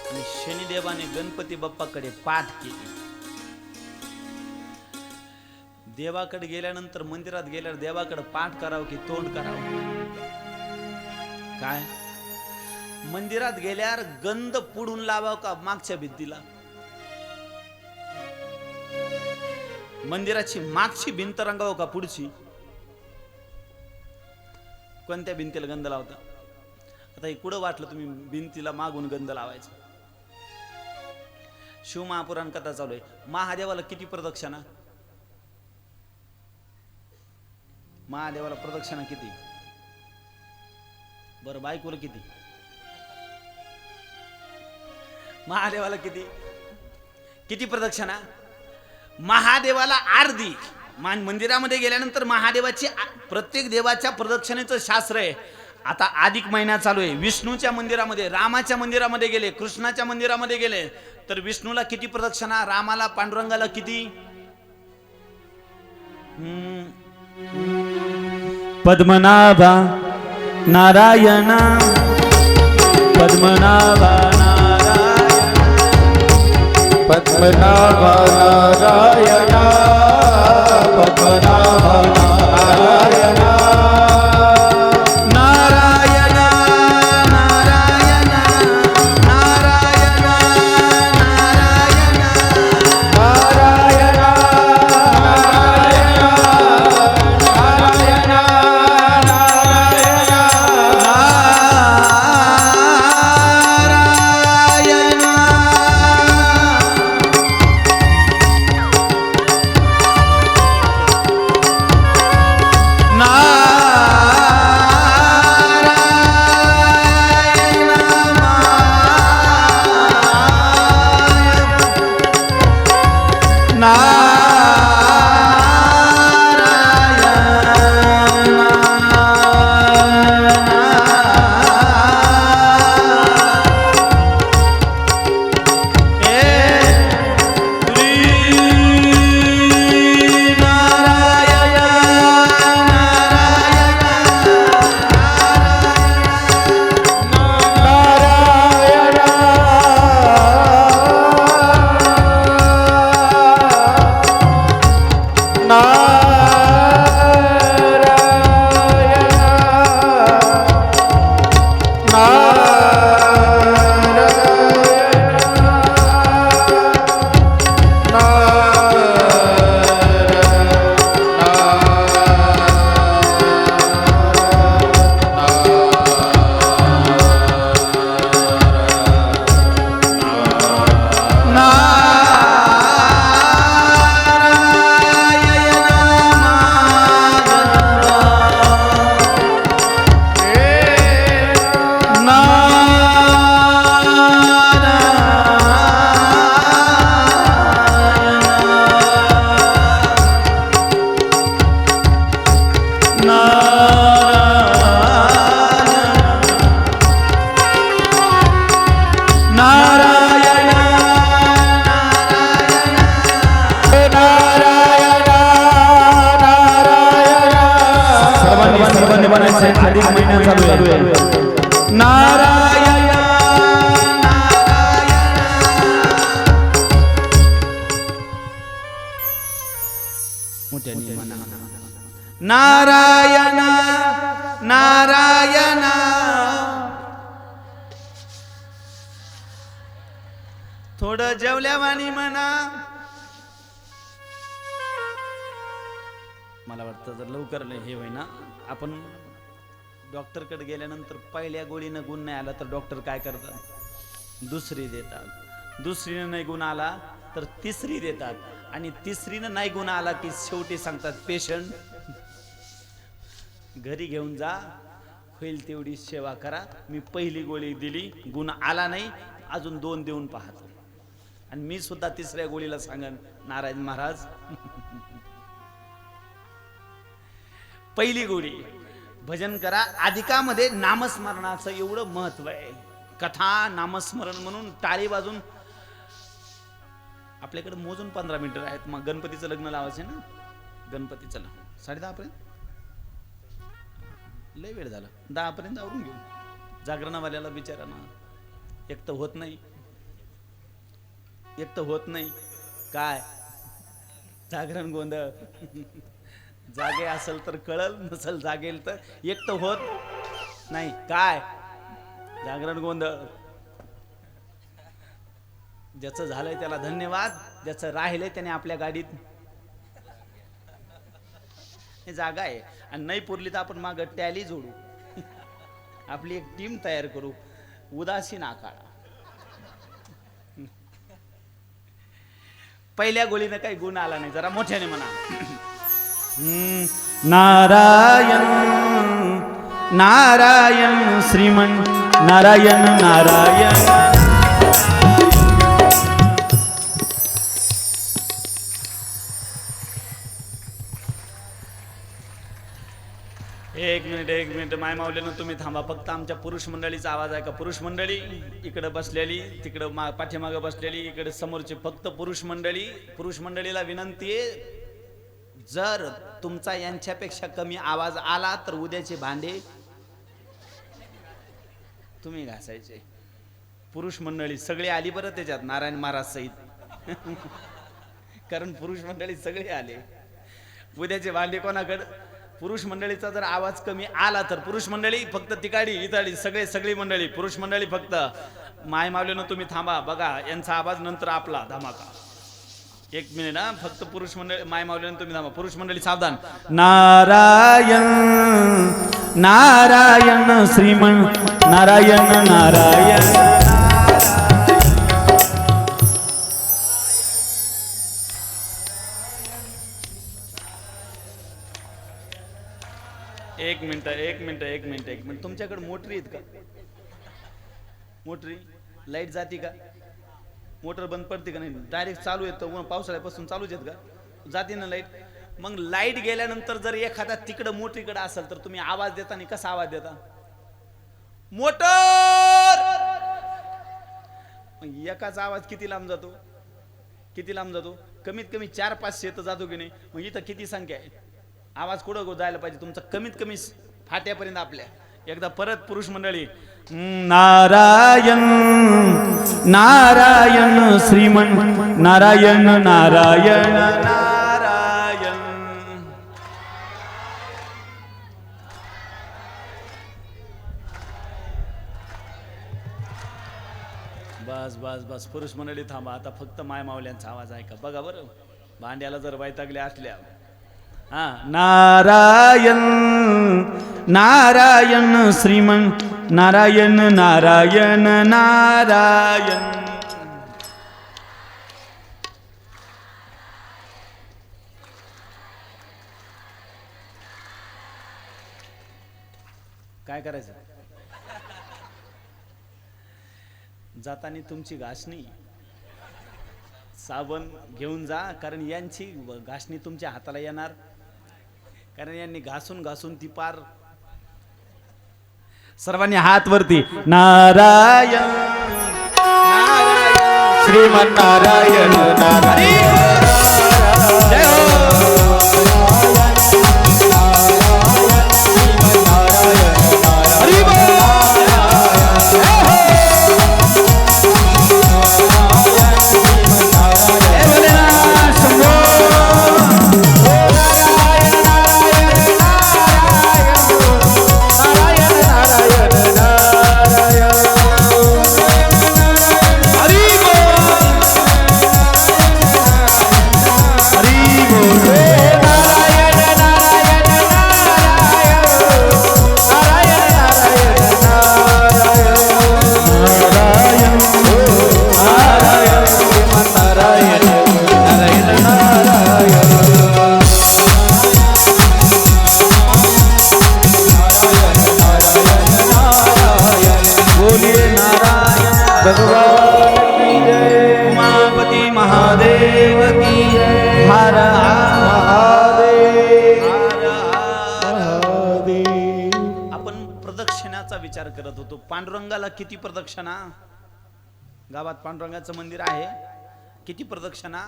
Speaker 1: आणि शनिदेवाने गणपती बाप्पाकडे पाठ केली. देवाकडे गेल्यानंतर मंदिरात गेल्यावर देवाकडे पाठ करावं की तोंड करावं? काय? मंदिरात गेल्यावर गंध पुढून लावाव का मागच्या भिंतीला? मंदिराची मागची भिंत रंगाव का पुढची? कोणत्या भिंतीला गंध लावता? आता हे कुठं वाटलं तुम्ही भिंतीला मागून गंध लावायचा? शिवमहापुराण कथा चालू आहे. महादेवाला किती प्रदक्षिणा? महादेवाला प्रदक्षिणा किती? बरं, बायकोला किती? महादेवाला किती किती प्रदक्षिणा? महादेवाला अर्धी. मंदिरामध्ये गेल्यानंतर महादेवाची प्रत्येक देवाच्या प्रदक्षिणेचं शास्त्र आहे. आता अधिक महिना चालू आहे. विष्णूच्या मंदिरामध्ये, रामाच्या मंदिरामध्ये गेले, कृष्णाच्या मंदिरामध्ये गेले तर विष्णूला किती प्रदक्षिणा, रामाला पांडुरंगाला किती? पद्मनाभा नारायण पद्मनाभा नारायण
Speaker 2: पद्मनाभा नारायण पद्मनाभा नारायण
Speaker 1: नारायण नारायण नारायण
Speaker 2: अधिक महिना चालू आहे.
Speaker 1: नारायण मोठ्याने म्हणा. नारायण नारायण थोडं जेवल्यावानी म्हणा. मला वाटतं जर लवकर हे होईना आपण डॉक्टरकडे गेल्यानंतर पहिल्या गोळीनं गुण नाही आला तर डॉक्टर काय करतात, दुसरी देतात. दुसरीनं नाही गुण आला तर तिसरी देतात आणि तिसरीनं नाही गुण आला की शेवटी सांगतात पेशंट घरी घेऊन जा, होईल तेवढी सेवा करा. मी पहिली गोळी दिली, गुण आला नाही, अजून 2 देऊन पाहतो. आणि मी सुद्धा तिसऱ्या गोळीला सांगन नारायण महाराज पहिली गोळी भजन करा. अधिकामध्ये नामस्मरणाचं एवढं महत्व आहे. कथा नामस्मरण म्हणून टाळी वाजून आपल्याकडे मोजून 15 मिनिटं आहेत. मग गणपतीचं लग्न लावायचं ना, गणपतीचं 10:30 पर्यंत लय वेळ झाला. 10 पर्यंत आवरून घेऊ. जागरणवाल्याला विचारा ना, एक तर होत नाही, एक तर होत नाही. काय जागरण गोंधळ जागे असेल तर कळल, नसेल जागेल तर एक तर होत नाही. काय जागरण गोंधळ. ज्याचं झालंय त्याला धन्यवाद, ज्याचं राहिलंय त्याने आपल्या गाडीत हे जागा आहे. आणि नाही पुरली तर आपण माग टॅली जोडू, आपली एक टीम तयार करू. उदासीन आकाळा. पहिल्या गोळीनं काही गुण आला नाही, जरा मोठ्याने म्हणा. नारायण नारायण श्रीमन नारायण नारायण. एक मिनिट माय मावल्यानं तुम्ही थांबा. फक्त आमच्या पुरुष मंडळीचा आवाज आहे का? पुरुष मंडळी इकडे बसलेली, तिकडे पाठीमागे बसलेली, इकडे समोरची फक्त पुरुष मंडळी. पुरुष मंडळीला विनंती आहे, जर तुमचा यांच्यापेक्षा कमी आवाज आला तर उद्याचे भांडे तुम्ही घासायचे. पुरुष मंडळी सगळे आली बरं त्याच्यात, नारायण महाराज सहित. कारण पुरुष मंडळी सगळे आले. उद्याचे भांडे कोणाकडे? पुरुष मंडळीचा जर आवाज कमी आला तर पुरुष मंडळी फक्त तिकाडी इताडी सगळी मंडळी, पुरुष मंडळी फक्त माय मावलेनं तुम्ही थांबा, बघा यांचा आवाज नंतर आपला धमाका. 1 मिनिट हा, फक्त पुरुष मंडळी माय मावलेनं तुम्ही थांबा. पुरुष मंडळी सावधान. नारायण नारायण श्रीमन नारायण नारायण. एक मिनिट. तुमच्याकडे मोटरी आहेत का? मोटरी लाईट जाती का? मोटर बंद पडते का? नाही, डायरेक्ट चालू येतं. पावसाळ्यापासून चालूच आहेत का? जाते ना लाईट. मग लाईट गेल्यानंतर जर एखादा तिकडं मोटरीकडे असेल तर तुम्ही आवाज देता नाही. कसा आवाज देता? मोटर. एकाचा आवाज किती लांब जातो? कमीत कमी 400-500 तर जातो की नाही? मग इथं किती संख्या आहे? आवाज कुठं जायला पाहिजे तुमचा? कमीत कमी फाट्यापर्यंत आपल्या. एकदा परत पुरुष मंडळी. नारायण नारायण श्रीमन नारायण नारायण नारायण. बस पुरुष मंडळी थांबा. आता फक्त माय मावल्यांचा आवाज ऐका. बघा बरं, भांड्याला जर वैतागले असल्या. हा, नारायण नारायण श्रीमन नारायण नारायण नारायण. काय करायचं? जातानी तुमची घासणी साबण घेऊन जा, कारण यांची घासणी तुमच्या हाताला येणार. कारण यांनी घासून ती पार. सर्वांनी हात वरती. नारायण नारायण
Speaker 2: श्रीमन नारायण नारायण.
Speaker 1: जय विचार करत होतो. पांडुरंगाला किती प्रदक्षिणा? गावात पांडुरंगाचं मंदिर आहे. किती प्रदक्षिणा?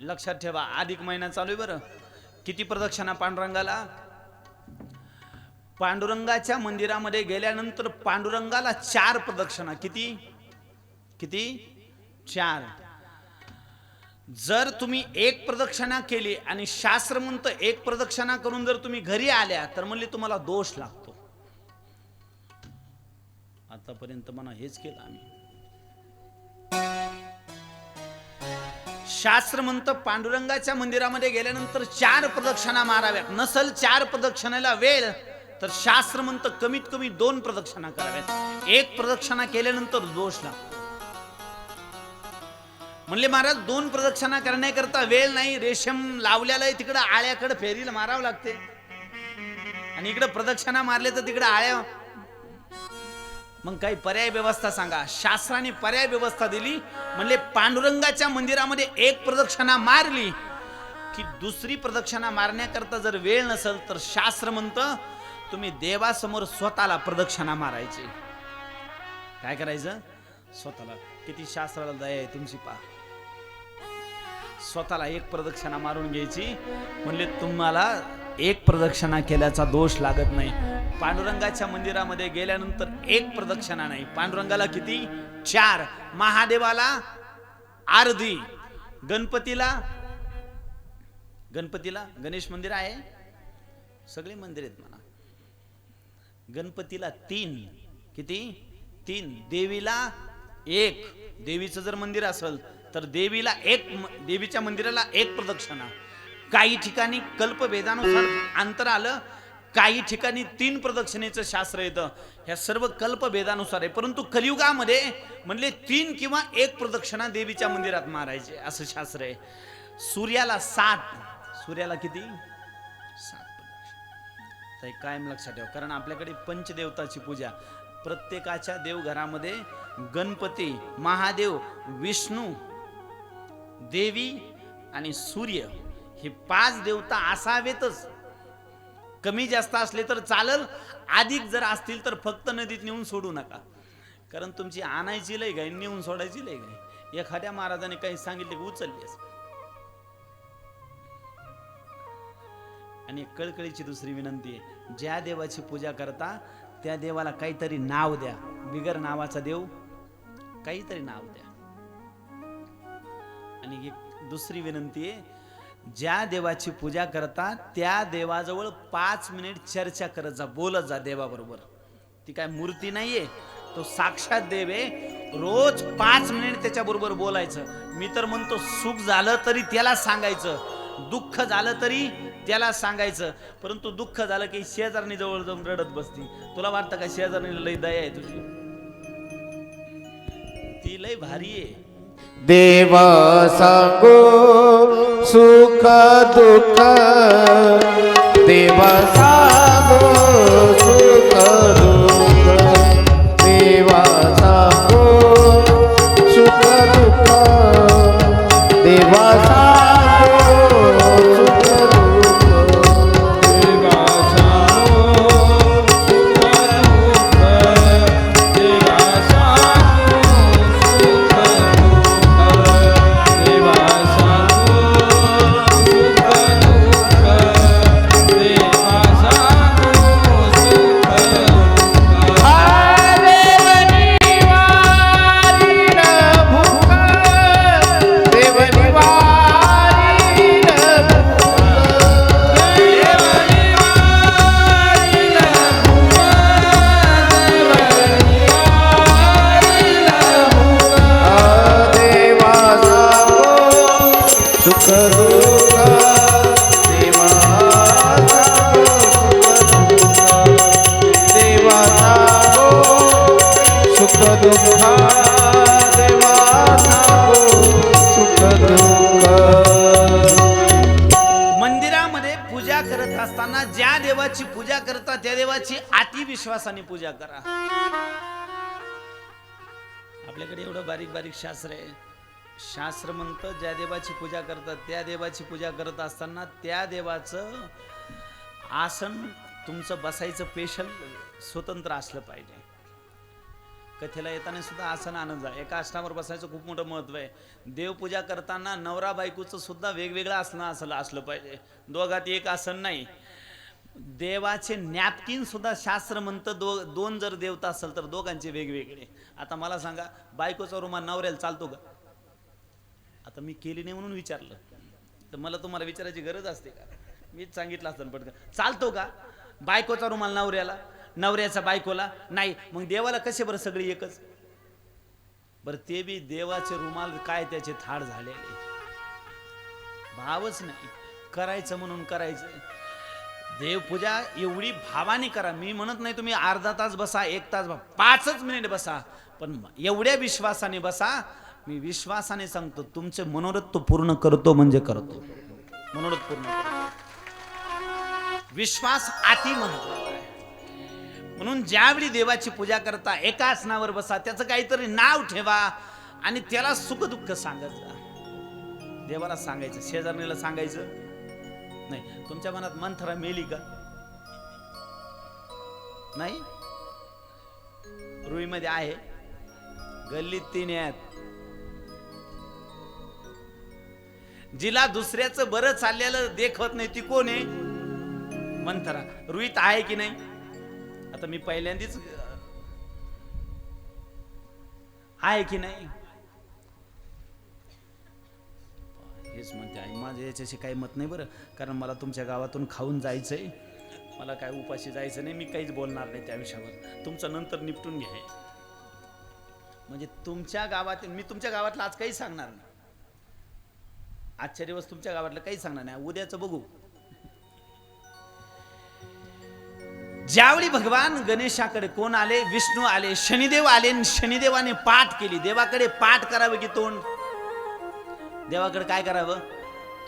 Speaker 1: लक्षात ठेवा, अधिक महिना चालू आहे बरं. किती प्रदक्षिणा पांडुरंगाला? पांडुरंगाच्या मंदिरामध्ये गेल्यानंतर पांडुरंगाला 4 प्रदक्षिणा. किती? 4. जर तुम्ही 1 प्रदक्षिणा केली आणि शास्त्र म्हणतं 1 प्रदक्षिणा करून जर तुम्ही घरी आल्या तर म्हणले तुम्हाला दोष लागतो. आतापर्यंत म्हणा हेच केलं आम्ही. शास्त्र म्हणतं पांडुरंगाच्या मंदिरामध्ये गेल्यानंतर 4 प्रदक्षिणा माराव्यात. नसल 4 प्रदक्षिणेला वेळ तर शास्त्र म्हणतं कमीत कमी 2 प्रदक्षिणा कराव्यात. 1 प्रदक्षिणा केल्यानंतर दोष लागतो. म्हणले महाराज 2 प्रदक्षिणा करण्याकरता वेळ नाही. रेशम लावलेला आहे तिकडे आळ्याकडे फेरीला मारावं लागते आणि इकडे प्रदक्षिणा मारले तर तिकडे आळ्या. मग काही पर्याय व्यवस्था सांगा. शास्त्राने पर्याय व्यवस्था दिली. म्हणले पांडुरंगाच्या मंदिरामध्ये 1 प्रदक्षिणा मारली की दुसरी प्रदक्षिणा मारण्याकरता जर वेळ नसेल तर शास्त्र म्हणतं तुम्ही देवासमोर स्वतःला प्रदक्षिणा मारायची. काय करायचं? स्वतःला. किती शास्त्राला दया आहे तुमची पा. स्वतःला 1 प्रदक्षिणा मारून घ्यायची. म्हणले तुम्हाला 1 प्रदक्षिणा केल्याचा दोष लागत नाही. पांडुरंगाच्या मंदिरामध्ये गेल्यानंतर एक प्रदक्षिणा नाही, पांडुरंगाला किती? 4, महादेवाला अर्धी, गणपतीला गणेश मंदिर आहे, सगळे मंदिर आहेत म्हणा, गणपतीला 3, किती? 3, देवीला 1, देवीचं जर मंदिर असेल तर देवीला 1, देवीच्या मंदिराला 1 प्रदक्षिणा. काही ठिकाणी कल्पभेदानुसार अंतर आलं, काही ठिकाणी 3 प्रदक्षिणेचं शास्त्र येतं. ह्या सर्व कल्पभेदानुसार आहे, परंतु कलियुगामध्ये म्हणले 3 किंवा 1 प्रदक्षिणा देवीच्या मंदिरात मारायचे असं शास्त्र आहे. सूर्याला 7, सूर्याला किती? 7 प्रदक्षिणा. कायम लक्षात ठेवा, कारण आपल्याकडे पंचदेवताची पूजा, प्रत्येकाच्या देवघरामध्ये गणपती, महादेव, विष्णू, देवी आणि सूर्य हे 5 देवता असावेतच. कमी जास्त असले तर चालल, अधिक जर असतील तर फक्त नदीत नेऊन सोडू नका, कारण तुमची आणायची लय गाय, नेऊन सोडायची लय गाय. एखाद्या महाराजाने काही सांगितले की उचलली. आणि कळकळीची दुसरी विनंती आहे, ज्या देवाची पूजा करता त्या देवाला काहीतरी नाव द्या. बिगर नावाचा देव काहीतरी नाव द्या. आणि एक दुसरी विनंती आहे, ज्या देवाची पूजा करता त्या देवाजवळ 5 मिनिट चर्चा करत जा, बोलत जा देवाबरोबर. ती काय मूर्ती नाहीये, तो साक्षात देव आहे. रोज 5 मिनिट त्याच्याबरोबर बोलायचं. मी तर म्हणतो, सुख झालं तरी त्याला सांगायचं, दुःख झालं तरी त्याला सांगायचं. परंतु दुःख झालं की शेजारणी जवळ जाऊन रडत बसती. तुला वाटतं का शेजारणीला लय दया आहे तुझी? ती लय भारी आहे.
Speaker 2: देव सांगो सुख दुःख, देव सांगो सुख दुःख, देव सांगो सुख दुःख, देव सांगो सुख
Speaker 1: पूजा करता त्या देवाची अतिविश्वासाने पूजा करा. आपल्याकडे एवढं बारीक बारीक शास्त्र आहे. शास्त्र म्हणतं, ज्या देवाची पूजा करतात त्या देवाची पूजा करत असताना त्या देवाचं आसन तुमचं बसायचं स्पेशल स्वतंत्र असलं पाहिजे. कथेला येताना सुद्धा आसन आणत जा. एका आसनावर बसायचं खूप मोठं महत्व आहे. देवपूजा करताना नवरा बायकोचं सुद्धा वेगवेगळं आसन असलं पाहिजे. दोघात एक आसन नाही. देवाचे नॅपकिन सुद्धा शास्त्र म्हणतं, 2 जर देवता असेल तर दोघांचे वेगवेगळे. आता मला सांगा, बायकोचा रुमाल नवऱ्याला चालतो का? आता मी केली नाही म्हणून विचारलं, तर मला तुम्हाला विचारायची गरज असते का? मीच सांगितलं असतं पटकन. चालतो का बायकोचा रुमाल नवऱ्याला, नवऱ्याचा बायकोला? नाही. मग देवाला कसे बरं सगळी एकच? बरं ते बी देवाचे रुमाल काय त्याचे थाड झालेले, भावच नाही. करायचं म्हणून करायचं. देवपूजा एवढी भावाने करा. मी म्हणत नाही तुम्ही अर्धा तास बसा, 1 तास बसा, 5 मिनिट बसा, पण एवढ्या विश्वासाने बसा. मी विश्वासाने सांगतो, तुमचे मनोरथ तो पूर्ण करतो म्हणजे करतो. मनोरथ पूर्ण करतो. विश्वास अति महत्वाचा आहे. म्हणून ज्यावेळी देवाची पूजा करता एका आसनावर बसा, त्याचं काहीतरी नाव ठेवा आणि त्याला सुख दुःख सांगत जा. देवाला सांगायचं, शेजारणीला सांगायचं नाही. तुमच्या मनात मंथरा मेली का? नाही. रुईमध्ये आहे, गल्लीत 3 आहेत. जिला दुसऱ्याचं बरं चाललेलं देखवत नाही ती कोण आहे? मंथरा. रुईत आहे की नाही? आता मी पहिल्यांदाच आहे की नाही हेच म्हणते आई, माझं याच्याशी काही मत नाही बरं, कारण मला तुमच्या गावातून खाऊन जायचंय, मला काय उपाशी जायचं नाही, मी काहीच बोलणार नाही त्या विषयावर, तुमचं नंतर निपटून घ्या. म्हणजे तुमच्या गावात मी तुमच्या गावातलं आज काही सांगणार नाही, आजच्या दिवस तुमच्या गावातलं काही सांगणार नाही, उद्याचं बघू. ज्यावेळी भगवान गणेशाकडे कोण आले, विष्णू आले, शनिदेव आले, शनिदेवाने पाठ केली. देवाकडे पाठ करावं की तोंड? देवाकडे काय करावं?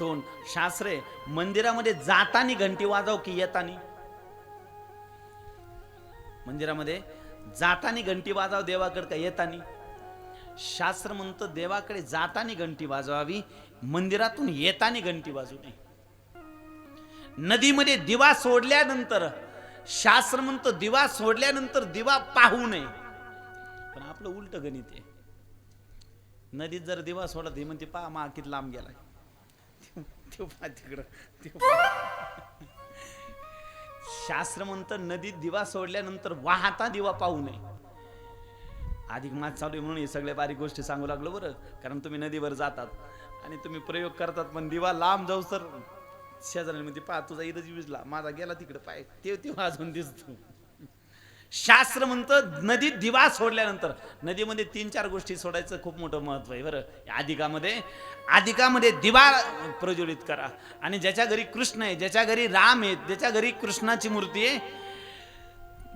Speaker 1: तोंड. शास्त्र आहे, मंदिरामध्ये जातानी घंटी वाजव की येतानी? मंदिरामध्ये जातानी घंटी वाजव देवाकडे का येतानी? शास्त्र म्हणतं देवाकडे जातानी घंटी वाजवावी, मंदिरातून येतानी घंटी वाजवू नये. नदीमध्ये दिवा सोडल्यानंतर शास्त्र म्हणतं दिवा सोडल्यानंतर दिवा पाहू नये, पण आपलं उलट गणित आहे. नदीत जर दिवा सोडत ही म्हणते पहा मा किती लांब गेलाय, तिकडं. शास्त्र म्हणतं नदीत दिवा सोडल्यानंतर वाहता दिवा पाहू नये. अधिक मास चालू आहे म्हणून हे सगळ्या बारीक गोष्टी सांगू लागलो बरं, कारण तुम्ही नदीवर जातात आणि तुम्ही प्रयोग करतात, पण दिवा लांब जाऊ तर शेजारी म्हणते पहा तुझा इथं विजला, माझा गेला तिकडे पाय, ते वाजून दिसतो. शास्त्र म्हणतं नदीत दिवा सोडल्यानंतर, नदीमध्ये 3-4 गोष्टी सोडायचं खूप मोठं महत्व आहे बरं. अधिकामध्ये दिवा प्रज्वलित करा, आणि ज्याच्या घरी कृष्ण आहे, ज्याच्या घरी राम आहे, ज्याच्या घरी कृष्णाची मूर्ती आहे,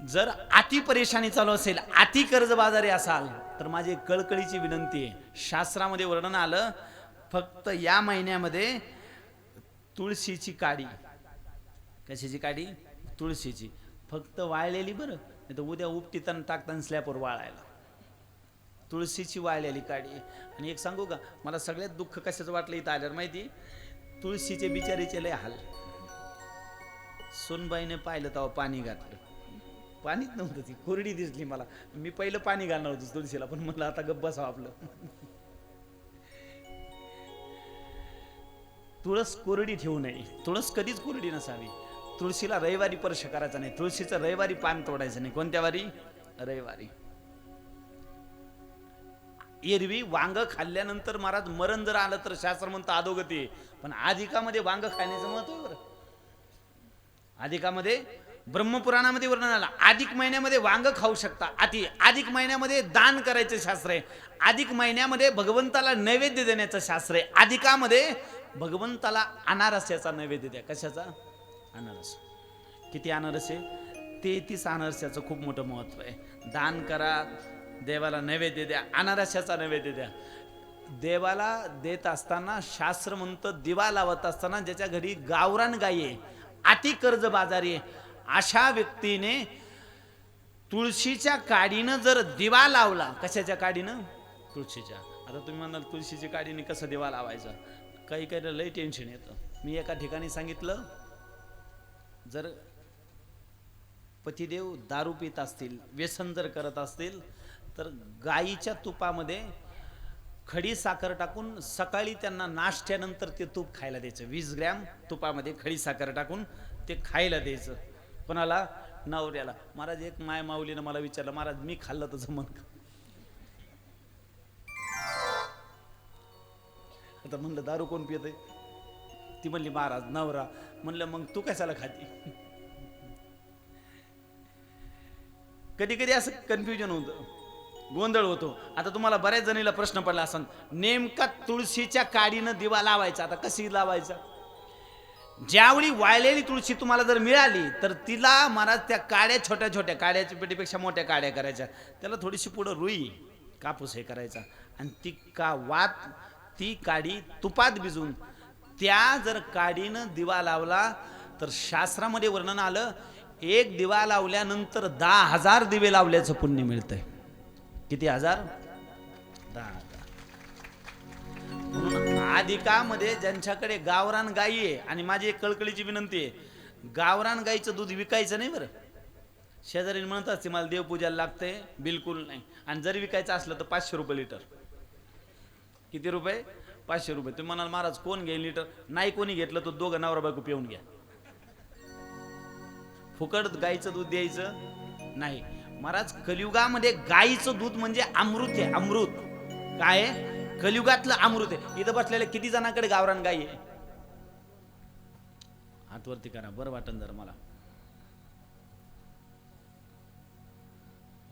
Speaker 1: जर अति परेशानी चालू असेल, अति कर्जबाजारी असाल, तर माझी कळकळीची विनंती आहे. शास्त्रामध्ये वर्णन आलं फक्त या महिन्यामध्ये तुळशीची काडी. कशाची काडी? तुळशीची. फक्त वाळलेली बरं, नाही तर उद्या उपटीताना टाकताना स्लॅपवर वाळायला. तुळशीची वाळलेली काडी. आणि एक सांगू का, मला सगळ्यात दुःख कशाचं वाटलं इथं आल्यावर माहिती? तुळशीचे बिचारीचे लय हाल. सोनबाईने पाहिलं तेव्हा पाणी घातलं, पाणीच नव्हतं, ती कोरडी दिसली मला. मी पहिलं पाणी घालणार होतो तुळशीला, पण म्हणलं आता गप्प बसावं आपलं. तुळस कोरडी ठेवू नये, तुळस कधीच कोरडी नसावी. तुळशीला रविवारी स्पर्श करायचा नाही, तुळशीचं रविवारी पान तोडायचं नाही. कोणत्या वारी? रविवारी. एरवी वांग खाल्ल्यानंतर महाराज मरण जर आलं तर शास्त्र म्हणतं अधोगती आहे, पण अधिकामध्ये वांग खाण्याचं महत्व आहे बरं. अधिकामध्ये ब्रह्मपुराणामध्ये वर्णन आलं, अधिक महिन्यामध्ये वांग खाऊ शकता. अधिक महिन्यामध्ये दान करायचं शास्त्र आहे. अधिक महिन्यामध्ये भगवंताला नैवेद्य देण्याचं शास्त्र आहे. अधिकामध्ये भगवंताला अनारस्याचा नैवेद्य द्या. कशाचा? अनारस. किती अनारस आहे? 33 अनारस्याचं खूप मोठं महत्व आहे. दान करा, देवाला नैवेद्य द्या, अनारस्याचा नैवेद्य द्या. देवाला देत असताना शास्त्र म्हणतं दिवा लावत असताना ज्याच्या घरी गावरान गाई आहे, अति कर्ज बाजारी आहे, अशा व्यक्तीने तुळशीच्या काडीनं जर दिवा लावला. कशाच्या काडीनं? तुळशीच्या. आता तुम्ही म्हणाल तुळशीच्या काडीने कसं दिवा लावायचा? काही काही लय टेन्शन येतं. मी एका ठिकाणी सांगितलं, जर पतिदेव दारू पित असतील, व्यसन जर करत असतील, तर गाईच्या तुपामध्ये खडी साखर टाकून सकाळी त्यांना नाश्त्यानंतर ते तूप खायला द्यायचं. 20 ग्रॅम तुपामध्ये खडी साखर टाकून ते खायला द्यायचं. कोणाला? नवऱ्याला. महाराज एक माय माऊलीनं मला विचारलं, महाराज मी खाल्लं तर जमन का? आता म्हणलं दारू कोण पित आहे? ती म्हणली महाराज नवरा. म्हणलं मग तू कशाला खाती? कधी कधी असं कन्फ्युजन होतं, गोंधळ होतो. आता तुम्हाला बऱ्याच जणीला प्रश्न पडला असेल, नेमका तुळशीच्या काडीनं दिवा लावायचा. आता कशी लावायचा? ज्यावेळी वाळलेली तुळशी तुम्हाला जर मिळाली तर तिला महाराज त्या काड्या, छोट्या छोट्या काड्याच्या पेटीपेक्षा मोठ्या काड्या करायच्या, त्याला थोडीशी पुढं रुई कापूस हे करायचा, आणि ती काडी तुपात भिजून त्या जर काडीनं दिवा लावला तर शास्त्रामध्ये वर्णन आलं, एक दिवा लावल्यानंतर 10,000 दिवे लावल्याचं पुण्य मिळतंय. किती हजार? 10,000. म्हणून अधिकामध्ये ज्यांच्याकडे गावरान गाई आहे, आणि माझी एक कळकळीची विनंती आहे, गावरान गाईचं दूध विकायचं नाही बरं. शेजारी म्हणत असते मला देवपूजाला लागतंय, बिलकुल नाही. आणि जर विकायचं असलं तर 500 रुपये लिटर. किती रुपये? 500 रुपये. तुम्ही म्हणाल महाराज कोण घेईल लिटर? नाही कोणी घेतलं तर दोघं नवरा बायको पिऊन घ्या. फुकट गाईचं दूध द्यायचं नाही महाराज, कलियुगामध्ये गाईचं दूध म्हणजे अमृत आहे, अमृत. काय आहे? कलियुगातलं अमृत आहे. इथं बसलेल्या किती जणांकडे गावरान गाई आहे? हात वरती करा, बरं वाटन जर मला.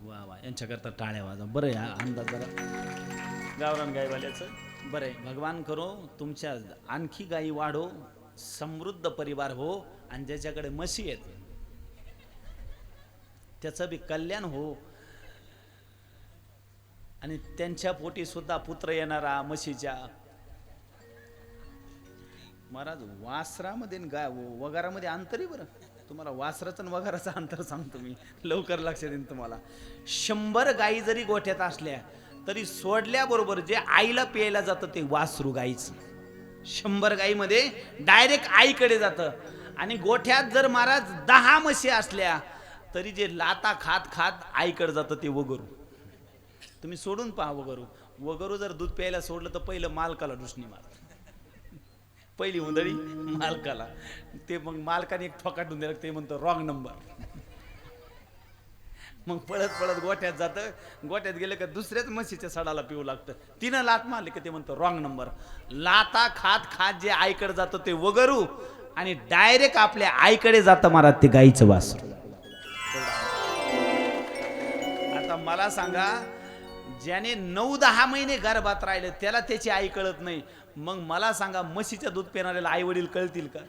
Speaker 1: वा वा, यांच्याकरता टाळ्या वाजा. बरं या अंदाज जरा गावरान गायवाल्याचं बरं आहे. भगवान करो तुमच्या आणखी गायी वाढो, समृद्ध परिवार हो, आणि ज्याच्याकडे म्हशी आहेत त्याचं बी कल्याण हो, आणि त्यांच्या पोटी सुद्धा पुत्र येणारा म्हशीच्या. महाराज, वासरामध्ये वगारामध्ये अंतरी बरं. तुम्हाला वासराचं आणि वगाराचं अंतर सांगतो मी, लवकर लक्षात येईल तुम्हाला. 100 गायी जरी गोठ्यात असल्या तरी सोडल्याबरोबर जे आईला प्यायला जातं ते वासरू गाईचं. 100 गाईमध्ये डायरेक्ट आईकडे जातं. आणि गोठ्यात जर महाराज 10 म्हशी असल्या तरी जे लाता खात खात आईकडे जातं ते वगरू. तुम्ही सोडून पहा वगरू. वगरू जर दूध प्यायला सोडलं तर पहिलं मालकाला डुसणी मारत, पहिली उंदळी मालकाला. ते मग मालकाने एक ठोकाटून दिला, ते म्हणतो रॉंग नंबर. मग पळत पळत गोठ्यात जातं. गोठ्यात गेलं का दुसऱ्याच म्हशीच्या सडाला पिऊ लागतं. तिनं लात मारली का ते म्हणतो रॉंग नंबर. लाता खात खात जे आईकडे जातं ते वगरू, आणि डायरेक्ट आपल्या आईकडे जातं महाराज ते गाईचं वासरू. आता मला सांगा, ज्याने 9-10 महिने गर्भात राहिले त्याला त्याची आई कळत नाही, मग मला सांगा म्हशीचं दूध पिणाऱ्याला आई वडील कळतील का?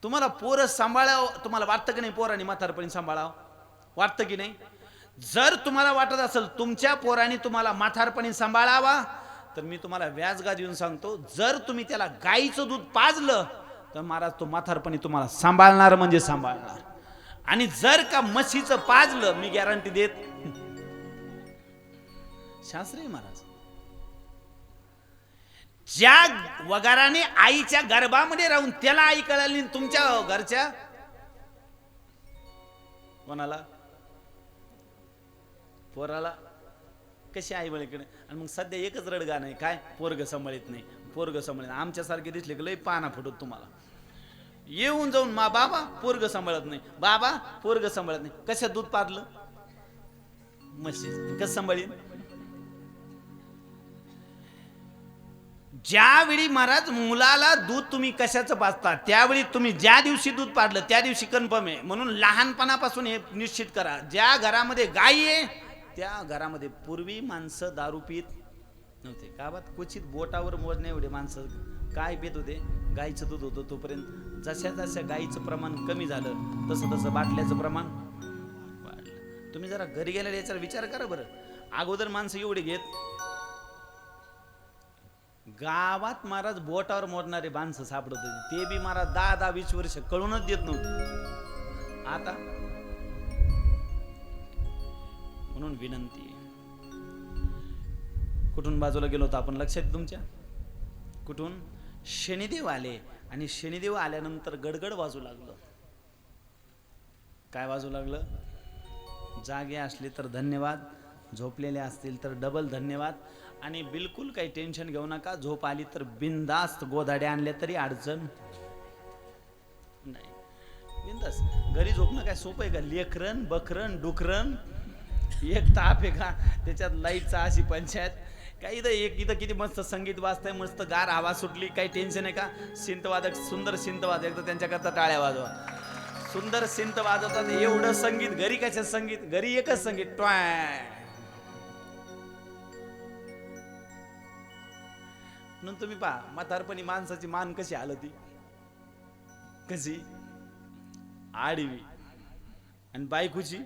Speaker 1: तुम्हाला पोरं सांभाळावं, तुम्हाला वाटतं की नाही पोरांनी म्हातारपणी सांभाळावं? वाटतं की नाही? जर तुम्हाला वाटत असेल तुमच्या पोरांनी तुम्हाला म्हातारपणी सांभाळावा, तर मी तुम्हाला व्याजगा देऊन सांगतो, जर तुम्ही त्याला गाईचं दूध पाजलं तर महाराज तो म्हातारपणी तुम्हाला सांभाळणार म्हणजे सांभाळणार. आणि जर का म्हशीचं पाजलं, मी गॅरंटी देत, शास्त्री महाराज, ज्या वगाराने आईच्या गर्भामध्ये राहून त्याला आई कळाली, तुमच्या घरच्या कोणाला पोराला कशी आई वळीकडे. आणि मग सध्या एकच रडगा नाही, काय पोरग सांभाळत नाही, पोरग सांभाळत. आमच्यासारखे दिसले की लय पाना फुटत तुम्हाला. येऊन जाऊन बाबा पोरग सांभाळत नाही, बाबा पोरग सांभाळत नाही. कशा दूध पाजलं? म्हशी. कसं सांभाळीन? ज्यावेळी महाराज मुलाला दूध तुम्ही कशाचं पाजता, त्यावेळी तुम्ही ज्या दिवशी दूध पाडलं त्या दिवशी कन्फर्म आहे. म्हणून लहानपणापासून हे निश्चित करा, ज्या घरामध्ये गाई आहे त्या घरामध्ये पूर्वी माणसं दारू पित नव्हते. गावात क्वचित बोटावर मोजण्या एवढे माणसं काय पित होते? गाईचं दूध होतं. तोपर्यंत जशा जशा गाईचं प्रमाण कमी झालं तसं तसं बाटल्याचं प्रमाण वाढलं. तुम्ही जरा घरी गेल्यावर याचा विचार करा बरं. अगोदर माणसं एवढे घेत, गावात महाराज बोटावर मोडणारे माणसं सापडत होते, ते बी महाराज 10-20 वर्ष कळूनच देत नव्हते. आता म्हणून विनंती, कुठून बाजूला गेलो होतो आपण लक्षात तुमच्या? कुठून? शनिदेव आले, आणि शनिदेव आल्यानंतर गडगड वाजू लागलं. काय वाजू लागलं? जागे असले तर धन्यवाद, झोपलेले असतील तर डबल धन्यवाद. आणि बिलकुल काही टेन्शन घेऊ नका, झोप आली तर बिंदास्त गोधाड्या आणल्या तरी अडचण नाही. बिंदास्त घरी झोपणं काय सोपं आहे का? लेकरन बकरन डुकरन एक ताप आहे का त्याच्यात? लाईटचा अशी पंचायत काही. इथं किती मस्त संगीत वाजतंय, मस्त गार हवा सुटली, काही टेन्शन आहे का? सिंतवादक, सुंदर सिंतवादक, एकदा त्यांच्याकरता टाळ्या वाजवा. सुंदर सिंत वाजवतात, एवढं संगीत. घरी कशात संगीत? घरी एकच संगीत, ट्वाय. म्हणून तुम्ही पहा म्हातारपणी माणसाची मान कशी हालती, कशी आडवी, आणि बायकोची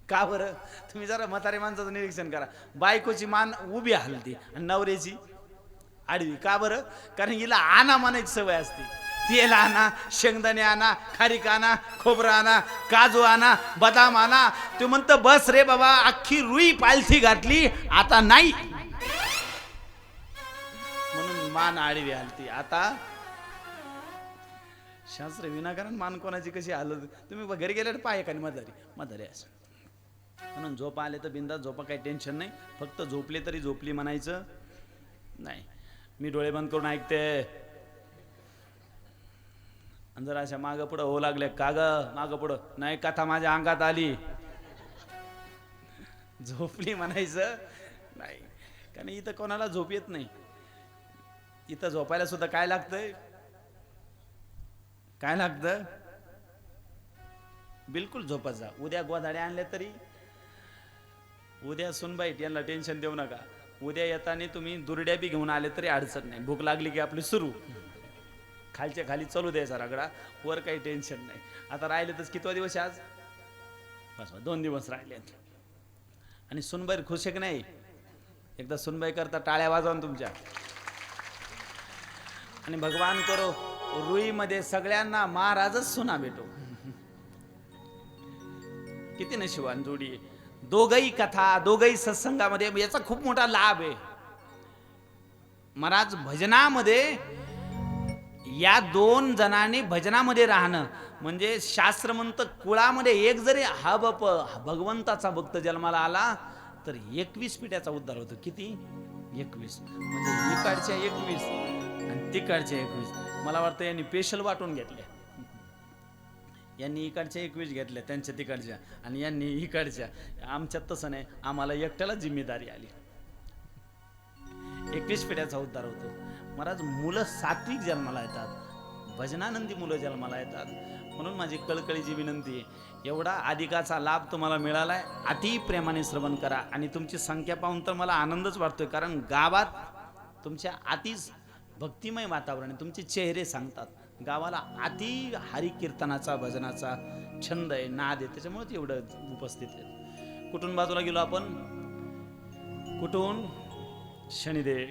Speaker 1: का बरं? तुम्ही जरा म्हातारे माणसाचं निरीक्षण करा. बायकोची मान उभी हलती आणि नवऱ्याची आडवी. का बरं? कारण हिला आणा मानायची सवय असते. तेल आणा, शेंगदाणे आणा, खारीक आणा, खोबरं आणा, काजू आणा, बदाम आणा. ते म्हणतं बस रे बाबा, अख्खी रुई पालथी घातली, आता नाही. म्हणून मान आडवी हलती. आता शास्त्र विनाकारण मान कोणाची कशी हालत? तुम्ही घरी गेल्यावर पाय का म्हातारी असं. म्हणून झोपा आले तर बिंदास झोपा, काही टेन्शन नाही. फक्त झोपले तरी झोपली म्हणायचं नाही. मी डोळे बंद करून ऐकते, आणि जर अशा मागं पुढं होऊ लागल्या का ग मागं पुढं नाही कथा माझ्या अंगात आली झोपली म्हणायचं नाही, कारण इथं कोणाला झोप येत नाही. इथं झोपायला सुद्धा काय लागतंय, काय लागतं, बिलकुल झोपत जा. उद्या गोधाड्या आणल्या तरी उद्या सुनबाई यांना टेन्शन देऊ नका. उद्या येताना तुम्ही दुरड्या बी घेऊन आले तरी अडचण नाही. भूक लागली की आपली सुरू, खालच्या खाली चालू द्यायचा रगडा, वर काही टेन्शन नाही. आता राहिले तर कितवा दिवस आज, बस 2 दिवस राहिले. आणि सुनबाई खुश आहे की नाही, एकदा सुनबाई करता टाळ्या वाजवून तुमच्या. आणि भगवान करो रुईमध्ये सगळ्यांना महाराजच सुना भेटो. किती नशिबान जोडी. दोघही कथा दोघही सत्संगामध्ये याचा खूप मोठा लाभ आहे महाराज. भजनामध्ये या 2 जणांनी भजनामध्ये राहणं म्हणजे शास्त्र म्हणतं कुळामध्ये एक जरी हा बाप भगवंताचा भक्त जन्माला आला तर 21 पिढ्याचा उद्धार होतो. किती 21 म्हणजे इकडच्या 21 आणि तिकडच्या 21. मला वाटतं यांनी पेशल वाटून घेतले. यांनी इकडच्या 21 घेतल्या त्यांच्या तिकडच्या आणि यांनी इकडच्या. आमच्यात तसं नाही, आम्हाला एकट्याला जिम्मेदारी आली. 21 पिढ्याचा उद्धार होतो महाराज. मुलं सात्विक जन्माला येतात, भजनानंदी मुलं जन्माला येतात. म्हणून माझी कळकळीची विनंती आहे, एवढा अधिकाचा लाभ तुम्हाला मिळालाय, अति प्रेमाने श्रवण करा. आणि तुमची संख्या पाहून तर मला आनंदच वाटतोय, कारण गावात तुमच्या अतिच भक्तिमय वातावरण आहे. तुमचे चेहरे सांगतात गावाला अति हरी कीर्तनाचा भजनाचा छंद आहे, नाद आहे, त्याच्यामुळे एवढं उपस्थित आहे. कुठून बाजूला गेलो आपण, कुठून शनिदेव.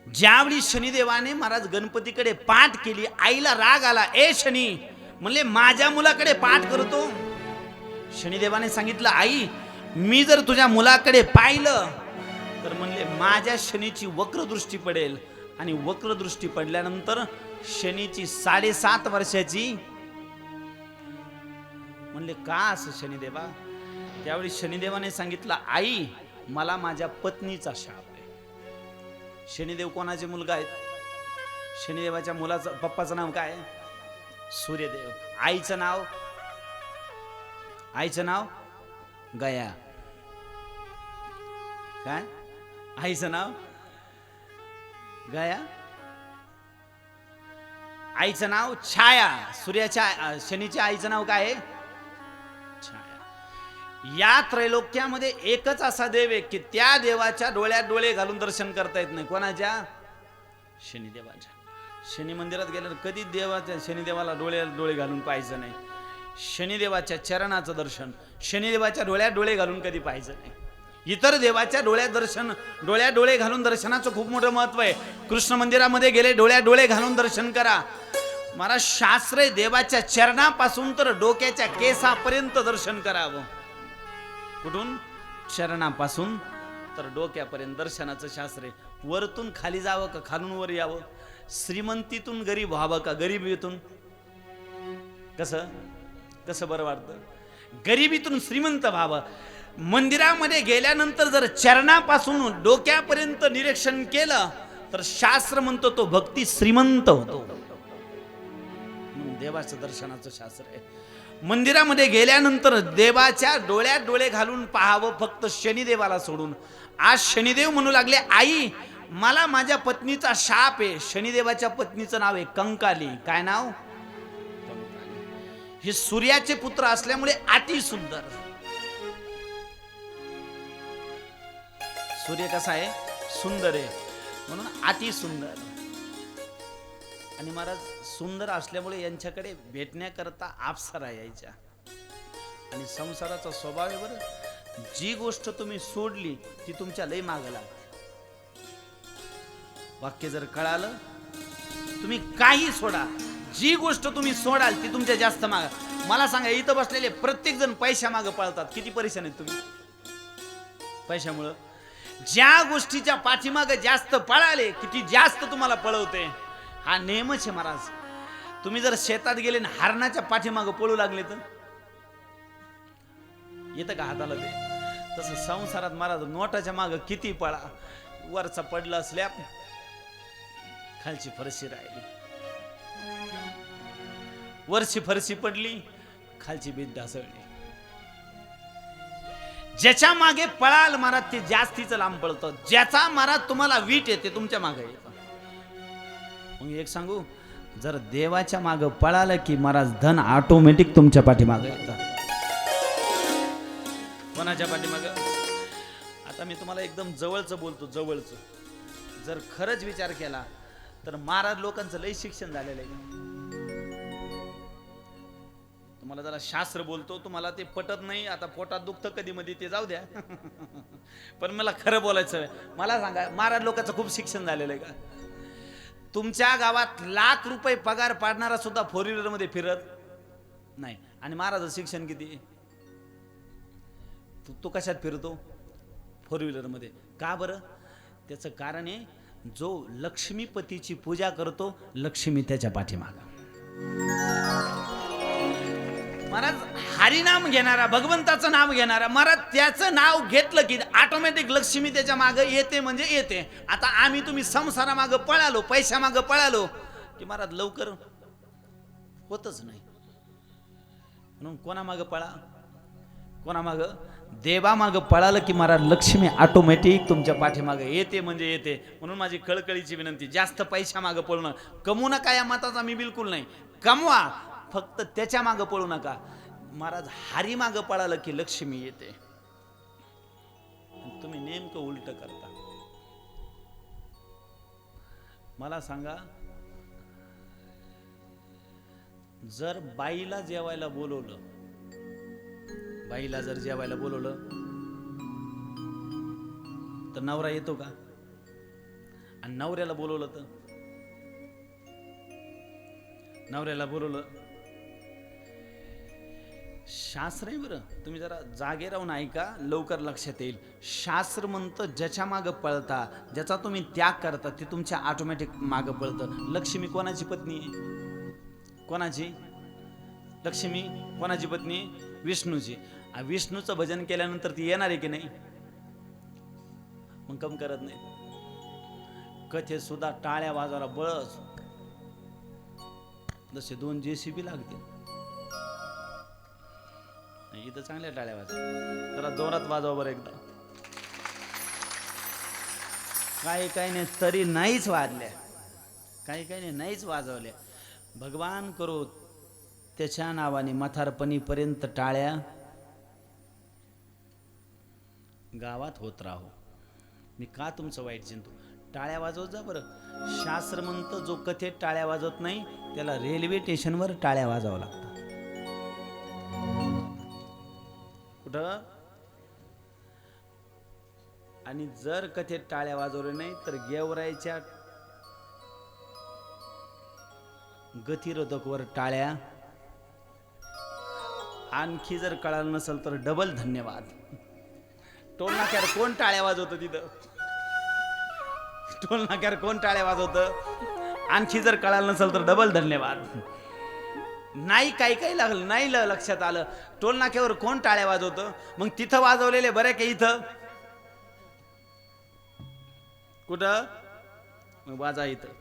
Speaker 1: ज्यावेळी शनिदेवाने महाराज गणपतीकडे पाठ केली, आईला राग आला. ए शनी, म्हणले माझ्या मुलाकडे पाठ करतो. शनिदेवाने सांगितलं आई मी जर तुझ्या मुलाकडे पाहिलं तर म्हणले माझ्या शनीची वक्रदृष्टी पडेल, आणि वक्रदृष्टी पडल्यानंतर शनीची 7.5 वर्षाची. म्हणले का असं शनिदेवा. त्यावेळी शनिदेवाने सांगितलं आई मला माझ्या पत्नीचा शाप आहे. शनिदेव कोणाचे मुलगा आहेत, शनिदेवाच्या मुलाचं पप्पाचं नाव काय, सूर्यदेव. आईचं नाव, आईचं नाव गया. काय आईचं नाव गया, आईचं नाव छाया. सूर्याच्या शनीच्या आईचं नाव काय आहे, छाया. या त्रैलोक्यामध्ये एकच असा देव आहे की त्या देवाच्या डोळ्यात डोळे घालून दर्शन करता येत नाही. कोणाच्या, शनिदेवाच्या. शनी मंदिरात गेल्यावर कधी देवाच्या शनिदेवाला डोळ्यात डोळे घालून पाहायचं नाही. शनिदेवाच्या चरणाचं दर्शन शनिदेवाच्या डोळ्यात डोळे घालून कधी पाहायचं नाही. इतर देवाच्या डोळ्यात डोळे घालून दर्शनाचं खूप मोठं महत्व आहे. कृष्ण मंदिरामध्ये गेले डोळ्यात डोळे घालून दर्शन करा. मला शास्त्र आहे देवाच्या चरणापासून तर डोक्याच्या केसापर्यंत दर्शन करावं. कुठून, चरणापासून तर डोक्यापर्यंत दर्शनाचं शास्त्र आहे. वरतून खाली जावं का खालून वर यावं, श्रीमंतीतून गरीब व्हावं का गरिबीतून, कसं कसं बरं वाटतं, गरिबीतून श्रीमंत व्हावं. मंदिरामध्ये गेल्यानंतर जर चरणापासून डोक्यापर्यंत निरीक्षण केलं तर शास्त्र म्हणतो तो भक्ती श्रीमंत होतो. देवाचं दर्शनाचं शास्त्र आहे. मंदिरामध्ये गेल्यानंतर देवाच्या डोळ्यात डोळे घालून पाहावं फक्त शनिदेवाला सोडून. आज शनिदेव म्हणू लागले आई मला माझ्या पत्नीचा शाप आहे. शनिदेवाच्या पत्नीचं नाव आहे कंकाली. काय नाव, हे सूर्याचे पुत्र असल्यामुळे अति सुंदर. सूर्य कसा आहे, सुंदर आहे, म्हणून अति सुंदर. आणि महाराज सुंदर असल्यामुळे यांच्याकडे भेटण्याकरता अप्सरा यायच्या. आणि संसाराचा स्वभाव आहे बरं, जी गोष्ट तुम्ही सोडली ती तुमच्या लय मागे लागते. वाक्य जर कळालं, तुम्ही काही सोडा, जी गोष्ट तुम्ही सोडाल ती तुमच्या जास्त माग. मला सांगा इथं बसलेले प्रत्येक जण पैशा मागे पळतात. किती परेशान आहेत तुम्ही पैशामुळं. ज्या गोष्टीच्या पाठीमागे जास्त पळाले किती जास्त तुम्हाला पळवते. हा नेमच आहे महाराज. तुम्ही जर शेतात गेले ना हरणाच्या पाठीमागे पळू लागले तर येतं का हाताला ते. तसं संसारात महाराज नोटाच्या मागे किती पळा, वरचा पडला स्लॅब खालची फरशी राहिली. वरची फरशी पडली, खालची भीत ढासळली. ज्याच्या मागे पळाल महाराज ते जास्तीच लांब पळतं. ज्याचा महाराज तुम्हाला वीट येते तुमच्या मागे येतं. मग एक सांगू, जर देवाच्या मागे पळालं की महाराज धन ऑटोमॅटिक तुमच्या पाठीमागे येतं. कोणाच्या पाठीमागं? आता मी तुम्हाला एकदम जवळचं बोलतो, जवळचं. जर खरंच विचार केला तर महाराज लोकांचं लय शिक्षण झालेलं आहे. तुम्हाला जरा शास्त्र बोलतो, तुम्हाला ते पटत नाही. आता पोटात दुखतं कधी मध्ये ते जाऊ द्या. पण मला खरं बोलायचं आहे. मला सांगा, महाराज लोकांचं खूप शिक्षण झालेलं आहे का? तुमच्या गावात लाख रुपये पगार पाडणारा सुद्धा फोर व्हीलर मध्ये फिरत नाही. आणि महाराजाचं शिक्षण किती? तो कशात फिरतो? फोर व्हीलर मध्ये. का बरं? त्याचं कारण आहे, जो लक्ष्मीपतीची पूजा करतो लक्ष्मी त्याच्या पाठीमागं. महाराज हरिनाम घेणारा, भगवंताचं नाव घेणारा, महाराज त्याचं नाव घेतलं की ऑटोमॅटिक लक्ष्मी त्याच्या मागे येते म्हणजे येते. आता आम्ही तुम्ही संसारामागं पळालो, पैशामागं पळालो की महाराज लवकर होतच नाही. म्हणून कोणामागं पळा? कोणामागं? देवामागं पळालं की महाराज लक्ष्मी ऑटोमॅटिक तुमच्या पाठीमागे येते म्हणजे येते. म्हणून माझी कळकळीची विनंती, जास्त पैशामागं पळणं, कमवू नका या मताचा मी बिलकुल नाही. कमवा, फक्त त्याच्या मागं पळू नका. महाराज हरी मागं पळालं की लक्ष्मी येते. तुम्ही नेमकं उलट करता. मला सांगा, जर बाईला जेवायला बोलवलं, बाईला जर जेवायला बोलवलं तर नवरा येतो का? आणि नवऱ्याला बोलवलं तर? नवऱ्याला बोलवलं, शास्त्र आहे बरं, तुम्ही जरा जागे राहून ऐका, लवकर लक्षात येईल. शास्त्र म्हणतं ज्याच्या मागं पळता, ज्याचा तुम्ही त्याग करता ते तुमच्या ऑटोमॅटिक मागं पळतं. लक्ष्मी कोणाची पत्नी आहे? कोणाची? लक्ष्मी कोणाची पत्नी? विष्णूची. विष्णूचं भजन केल्यानंतर ती येणार आहे की नाही? मग कम करत नाही. कथेत सुद्धा टाळ्या वाजवायला बळच जसे 2 JCB लागते. इथं चांगल्या टाळ्या वाजवा, जरा जोरात वाजवा बरं एकदा. काही नाही तरी नाहीच वाजल्या, काही नाहीच वाजवल्या. भगवान करो त्याच्या नावाने म्हातारपणीपर्यंत टाळ्या गावात होत राहो. मी का तुमचं वाईट चिंतू? टाळ्या वाजवत जा बरं. शास्त्र म्हणतं जो कथेत टाळ्या वाजवत नाही त्याला रेल्वे स्टेशनवर टाळ्या वाजवावं लागतं. कुठं? आणि जर कथेत टाळ्या वाजवले नाही तर गेवराईच्या गतिरोधकवर टाळ्या. आणखी जर कळालं नसेल तर डबल धन्यवाद. टोल नाक्यावर कोण टाळ्या वाजवतं? तिथं टोल नाक्यावर कोण टाळ्या वाजवतं? आणखी जर कळालं नसेल तर डबल धन्यवाद. नाही काही लागलं नाही लक्षात आलं, टोल नाक्यावर कोण टाळ्या वाजवतं? मग तिथं वाजवलेले बरे का इथं? कुठं? मग वाजा इथं.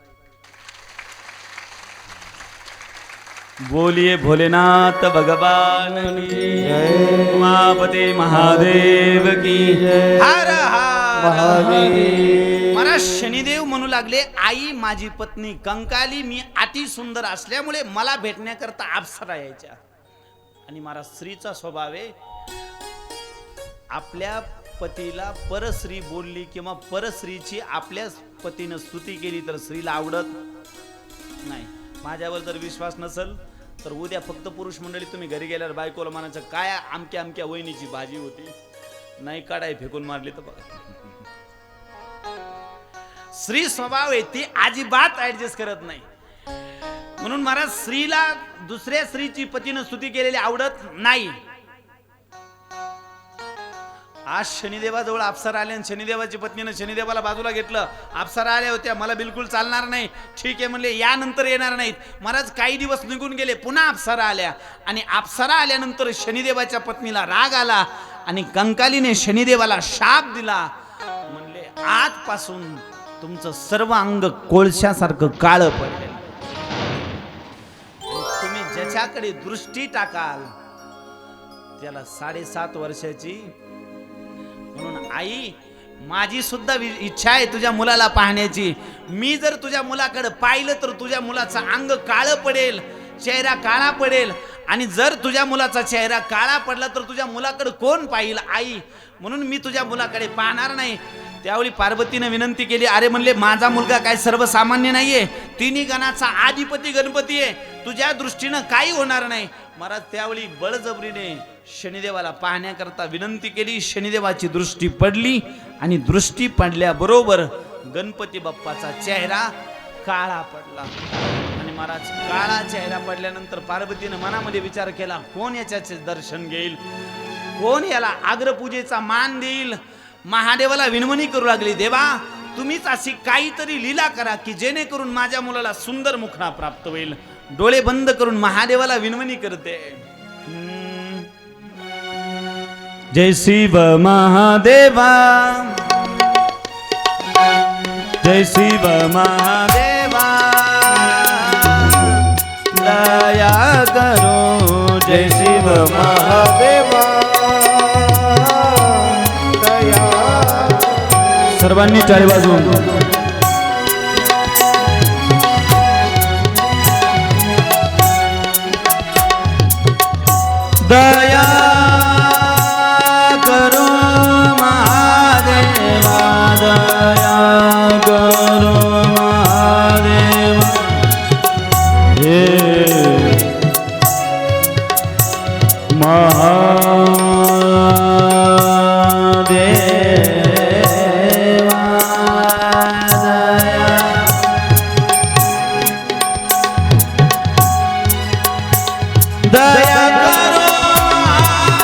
Speaker 1: बोलिए भोलेनाथ भगवान की जय, उमापति महादेव की जय, हर हर महादेव. मला शनिदेव म्हणू लागले, आई माझी पत्नी कंकाली मी अति सुंदर असल्यामुळे मला भेटण्याकरता अप्सरा यायच्या. आणि मला स्त्रीचा स्वभाव आहे, आपल्या पतीला परस्त्री बोलली किंवा परस्त्रीची आपल्या पतीनं स्तुती केली तर स्त्रीला आवडत नाही. माझ्यावर जर विश्वास नसेल तर उद्या फक्त पुरुष मंडळी तुम्ही घरी गेल्यावर बायकोला म्हणायचं, काय आमक्या वहिनीची भाजी होती, नाही काढाय फेकून मारली तर बघा. स्त्री स्वभाव आहे ती अजिबात ऍडजस्ट करत नाही. म्हणून महाराज स्त्रीला दुसऱ्या स्त्रीची पतीनं स्तुती केलेली आवडत नाही. आज शनिदेवाजवळ अप्सरा आले आणि शनिदेवाची पत्नीनं शनिदेवाला बाजूला घेतलं. अप्सरा आल्या होत्या, मला बिलकुल चालणार नाही, ठीक आहे म्हणले, यानंतर येणार नाहीत. महाराज काही दिवस निघून गेले, पुन्हा अप्सरा आल्या आणि अप्सरा आल्यानंतर शनिदेवाच्या पत्नीला राग आला आणि कंकालीने शनिदेवाला शाप दिला. म्हणले, आजपासून तुमचं सर्व अंग कोळशासारखं काळं पडले. तुम्ही ज्याच्या ज्याच्याकडे दृष्टी टाकाल त्याला 7.5 वर्षाची. म्हणून आई, माझी सुद्धा इच्छा आहे तुझ्या मुलाला पाहण्याची. मी जर तुझ्या मुलाकडे पाहिलं तर तुझ्या मुलाचं अंग काळं पडेल, चेहरा काळा पडेल. आणि जर तुझ्या मुलाचा चेहरा काळा पडला तर तुझ्या मुलाकडे कोण पाहिल आई? म्हणून मी तुझ्या मुलाकडे पाहणार नाही. त्यावेळी पार्वतीने विनंती केली, अरे म्हणले माझा मुलगा काय सर्वसामान्य नाहीये, तिन्ही गणाचा अधिपती गणपती आहे, तुझ्या दृष्टीनं काही होणार नाही. महाराज त्यावेळी बळजबरीने शनिदेवाला पाहण्याकरता विनंती केली. शनिदेवाची दृष्टी पडली आणि दृष्टी पडल्याबरोबर गणपती बाप्पाचा चेहरा काळा पडला. आणि महाराज काळा चेहरा पडल्यानंतर पार्वतीने मनामध्ये विचार केला, कोण याच्याचे दर्शन घेईल, कोण याला अग्रपूजेचा मान देईल. महादेवाला विनवणी करू लागली, देवा तुम्हीच अशी काहीतरी लीला करा की जेणेकरून माझ्या मुलाला सुंदर मुखडा प्राप्त होईल. डोळे बंद करून महादेवाला विनवणी करते. जय शिव महादेवा, जय शिव महादेवा, दया करो.
Speaker 2: जय शिव महादेवा, दया.
Speaker 1: सर्वांनी टाळी वाजवून दया करो महादेवा, दया करो महादेवा. हे दया करो महादेवा, दया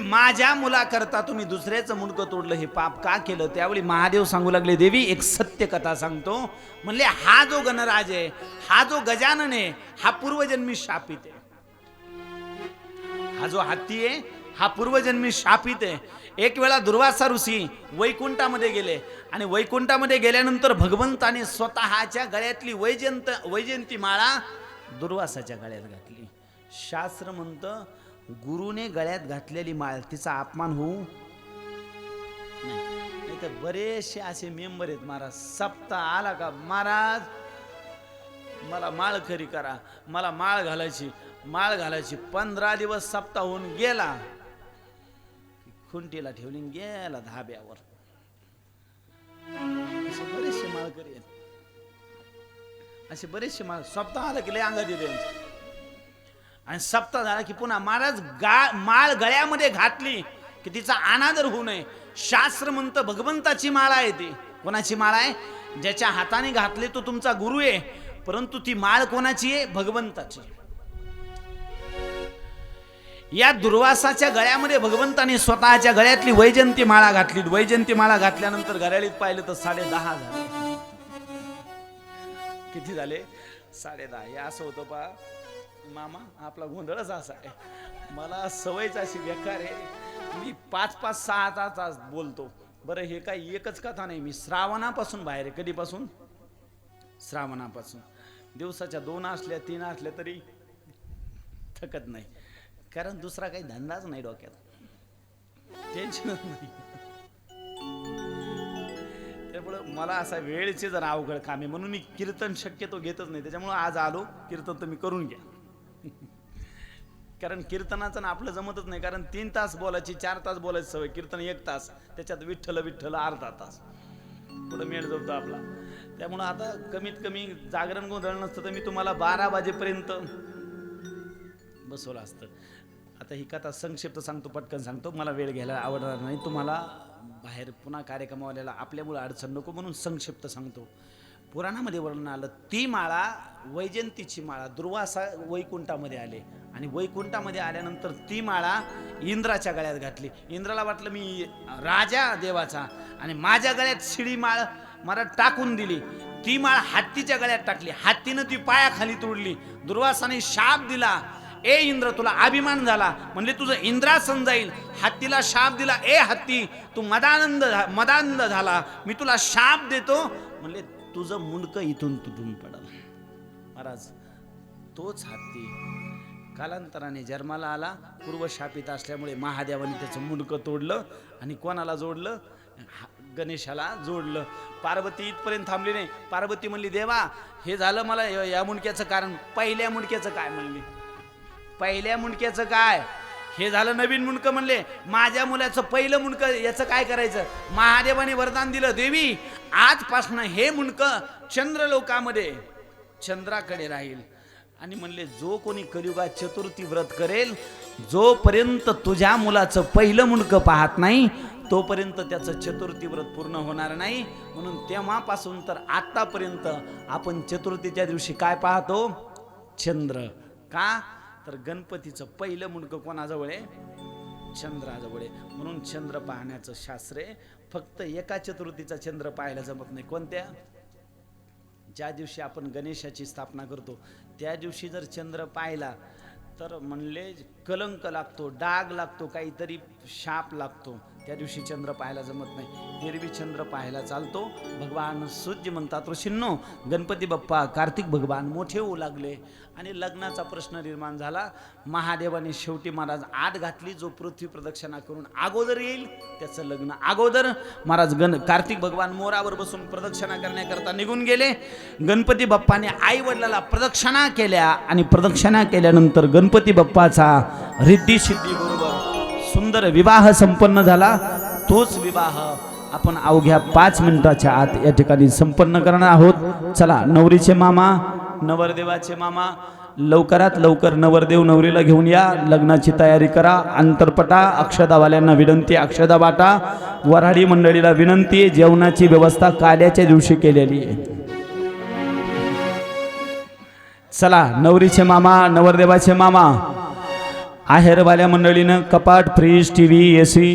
Speaker 1: माझ्या मुलाकरता तुम्ही दुसऱ्याचं मुंडकं तोडलं, हे पाप का केलं? त्यावेळी महादेव सांगू लागले, देवी एक सत्य कथा सांगतो. म्हणले, हा जो गणराज आहे, हा जो गजानन आहे, हा पूर्वजन्मी शापित आहे. हा जो हत्ती आहे, हा पूर्वजन्मी शापित आहे. एक वेळा दुर्वासा ऋषी वैकुंठामध्ये गेले आणि वैकुंठामध्ये गेल्यानंतर भगवंताने स्वतःच्या गळ्यातली वैजयंती माळा दुर्वासाच्या गळ्यात घातली. शास्त्र म्हणतं, गुरुने गळ्यात घातलेली माळ तिचा अपमान होऊ नाही. तर बरेचसे असे मेंबर आहेत, महाराज सप्ताह आला का, महाराज मला माळ खरी करा, मला माळ घालायची. 15 दिवस सप्ताह होऊन गेला, खुंटीला ठेवली गेला धाब्यावर. असे बरेचसे माळकरी आहेत, असे बरेचसे माळ सप्ताह आला की लय अंगात येते. आणि सप्ताह झाला की पुन्हा महाराज माळ गळ्यामध्ये घातली की तिचा अनादर होऊ नये. शास्त्र म्हणतं भगवंताची माळ आहे ती. कोणाची माळ आहे? ज्याच्या हाताने घातले तो तुमचा गुरु आहे, परंतु ती माळ कोणाची आहे? भगवंताची. या दुर्वासाच्या गळ्यामध्ये भगवंताने स्वतःच्या गळ्यातली वैजयंती माळा घातली. वैजयंती माळा घातल्यानंतर घड्याळीत पाहिलं तर 10:30 झाले. किती झाले? 10:30. हे असं होतं पा मामा, आपला गोंधळच असा आहे. मला सवयच अशी बेकार आहे, मी 5-5, 6 तास बोलतो. बरं, हे काही एकच कथा नाही, मी श्रावणापासून बाहेर आहे. कधीपासून? श्रावणापासून. दिवसाच्या 2 असल्या 3 असल्या तरी थकत नाही, कारण दुसरा काही धंदाच नाही डोक्यात, टेन्शनच नाही. त्यामुळे मला असा वेळेचे जरा अवघड काम आहे, म्हणून मी कीर्तन शक्यतो घेतच नाही. त्याच्यामुळे आज आलो, कीर्तन तुम्ही करून घ्या. कारण कीर्तनाचं ना आपलं जमतच नाही, कारण 3 तास बोलायची, 4 तास बोलायची सवय, कीर्तन 1 तास, त्याच्यात विठ्ठल विठ्ठल अर्धा तास, पुढं मेळ जमतो आपला. त्यामुळं आता कमीत कमी जागरण गोंधळ नसतं तर मी तुम्हाला 12 वाजेपर्यंत बसवलं असतं. आता ही कथा संक्षिप्त सांगतो, पटकन सांगतो, मला वेळ घ्यायला आवडणार नाही. तुम्हाला बाहेर पुन्हा कार्यक्रमावाल्याला आपल्यामुळे अडचण नको म्हणून संक्षिप्त सांगतो. पुराणामध्ये वर्णन आलं, ती माळा वैजयंतीची माळा दुर्वासा वैकुंठामध्ये आले आणि वैकुंठामध्ये आल्यानंतर ती माळा इंद्राच्या गळ्यात घातली. इंद्राला वाटलं मी राजा देवाचा आणि माझ्या गळ्यात शिडी माळ मला टाकून दिली. ती माळ हत्तीच्या गळ्यात टाकली, हत्तीनं ती पायाखाली तोडली. दुर्वासाने शाप दिला, ए इंद्र तुला अभिमान झाला, म्हणले तुझं इंद्रासन जाईल. हत्तीला शाप दिला, ए हत्ती तू मदांध झाला, मी तुला शाप देतो, म्हणले तुझं मुंडकं इथून तुटून पडल. महाराज तोच हत्ती कालांतराने जन्माला आला, पूर्वशापित असल्यामुळे महादेवाने त्याचं मुंडकं तोडलं आणि कोणाला जोडलं? गणेशाला जोडलं. पार्वती इथपर्यंत थांबली नाही. पार्वती म्हणली, देवा हे झालं मला या मुंडक्याचं कारण, पहिल्या मुंडक्याचं काय? म्हणली पहिल्या मुंडक्याचं काय? हे झालं नवीन मुंडकं. म्हणले माझ्या मुलाचं पहिलं मुंडकं, याचं काय करायचं? महादेवाने वरदान दिलं, देवी आजपासून हे मुंडकं चंद्रलोकामध्ये चंद्राकडे राहील. आणि म्हणले जो कोणी कलियुगात चतुर्थी व्रत करेल, जोपर्यंत तुझ्या मुलाचं पहिलं मुंडकं पाहत नाही तोपर्यंत त्याचं चतुर्थी व्रत पूर्ण होणार नाही. म्हणून तेव्हापासून तर आतापर्यंत आपण चतुर्थीच्या दिवशी काय पाहतो? चंद्र. का तर गणपतीचं पहिलं मुंडकं कोणाजवळ आहे? चंद्राजवळ आहे. म्हणून चंद्र पाहण्याचं शास्त्र आहे. फक्त एका चतुर्थीचा चंद्र पाहायला जमत नाही. कोणत्या? ज्या दिवशी आपण गणेशाची स्थापना करतो त्या दिवशी जर चंद्र पाहिला तर म्हणले कलंक लागतो, डाग लागतो, काहीतरी शाप लागतो. त्या दिवशी चंद्र पाहायला जमत नाही. एरवी चंद्र पाहायला चालतो. भगवान सूर्य म्हणतात ऋषींनो, गणपती बाप्पा कार्तिक भगवान मोठे होऊ लागले आणि लग्नाचा प्रश्न निर्माण झाला. महादेवाने शेवटी महाराज आत घातली, जो पृथ्वी प्रदक्षिणा करून अगोदर येईल त्याचं लग्न. अगोदर महाराज कार्तिक भगवान मोरावर बसून प्रदक्षिणा करण्याकरता निघून गेले. गणपती बाप्पाने आई वडिलाला प्रदक्षिणा केल्या आणि प्रदक्षिणा केल्यानंतर गणपती बाप्पाचा रिद्धी सिद्धी बरोबर सुंदर विवाह संपन्न झाला. तोच विवाह आपण अवघ्या 5 मिनिटाच्या आत या ठिकाणी संपन्न करणार आहोत. चला, नवरीचे मामा, नवरदेवाचे मामा, लवकरात लवकर नवरदेव नवरीला घेऊन या. लग्नाची तयारी करा. अंतरपटा, अक्षदावाल्यांना विनंती, अक्षदा वाटा. वऱ्हाडी मंडळीला विनंती आहे, जेवणाची व्यवस्था काल्याच्या दिवशी केलेली आहे. चला, नवरीचे मामा, नवरदेवाचे मामा, आहेरवाल्या मंडळीनं कपाट, फ्रीज, टीव्ही, एसी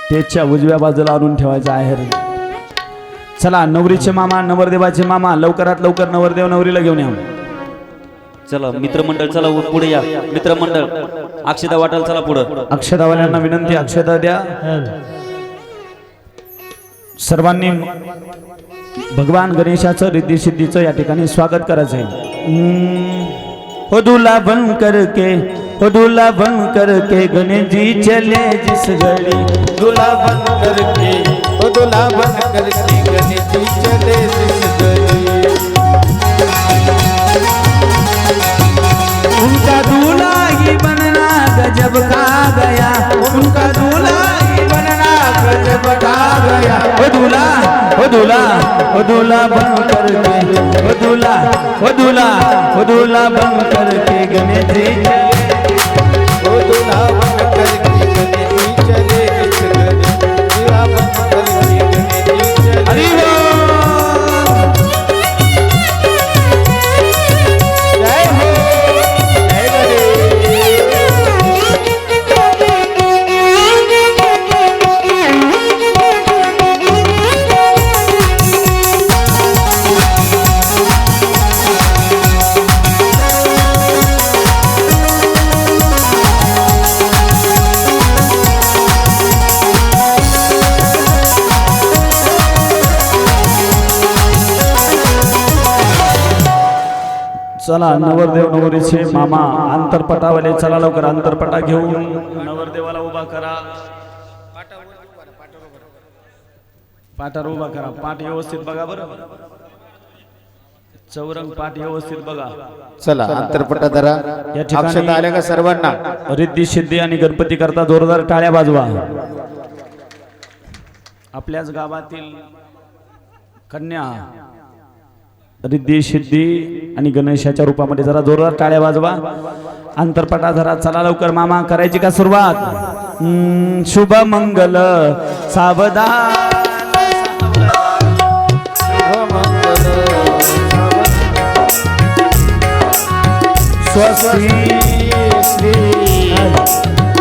Speaker 1: त्याच्या उजव्या बाजूला आणून ठेवायचं आहेर. चला नवरीचे मामा, नवरदेवाचे मामा, लवकरात लवकर नवरदेव नवरीला घेऊन या.
Speaker 3: चला मित्रमंडळ, चला पुढे या मित्रमंडळ. अक्षदा वाटाल, चला पुढं.
Speaker 1: अक्षदावाल्यांना विनंती, अक्षदा द्या. सर्वांनी भगवान गणेशाचं रिद्धी सिद्धीचं या ठिकाणी स्वागत करायचं आहे. हो दूल्हा बन करके, हो दूल्हा बन करके गणेश जी चले जिस घड़ी.
Speaker 2: दूल्हा बन करके, ओ दूल्हा बन करके गणेश जी चले जिस घड़ी.
Speaker 1: उनका दूल्हा ही बनना गजब का गया, उनका दूल्हा ही बनना गजब का गया. ओ दूल्हा, ओ दूल्हा, ओ दूल्हा बन करके, ओ दूल्हा, ओ दूल्हा, ओ दूल्हा बन करके गणेश जी
Speaker 2: ओ दूल्हा बन करके गणेश जी चले जिस घड़ी. दूल्हा बन करके गणेश जी चले.
Speaker 1: हरि बोल.
Speaker 2: जय हो, जय गणेश.
Speaker 1: चला नवरदेव नवरीचे मामा अंतरपटावाले, चला लवकर अंतरपटा घेऊन नवरदेवाला उभा करा. पाटावर उभा करा. पाठ व्यवस्थित बघा बरं, चौरंग पाठ व्यवस्थित बघा.
Speaker 2: चला अंतरपटा धरा.
Speaker 1: या ठिकाणी
Speaker 2: अक्षता आल्या का सर्वांना?
Speaker 1: रिद्धी सिद्धी आणि गणपती करता जोरदार टाळ्या वाजवा. आपल्याच गावातील कन्या रिद्धी सिद्धी आणि गणेशाच्या रूपामध्ये जरा जोरदार टाळ्या वाजवा. अंतरपटा धरा. चला लवकर मामा, करायची का सुरुवात? शुभ मंगल सावधान, स्वस्ती
Speaker 2: श्री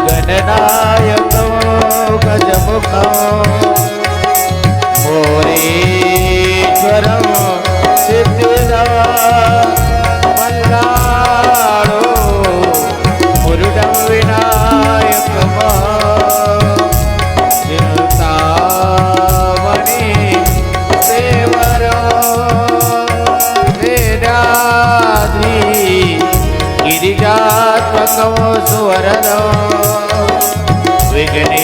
Speaker 2: गणनायक गजमुख मोरेश्वर सिद्धिदा मल्लारो मुरुडं विनायक चिंतामणि सेवरो वेदाद्री गिरिजात्मकं सुवरदं विघ्नेश्वरं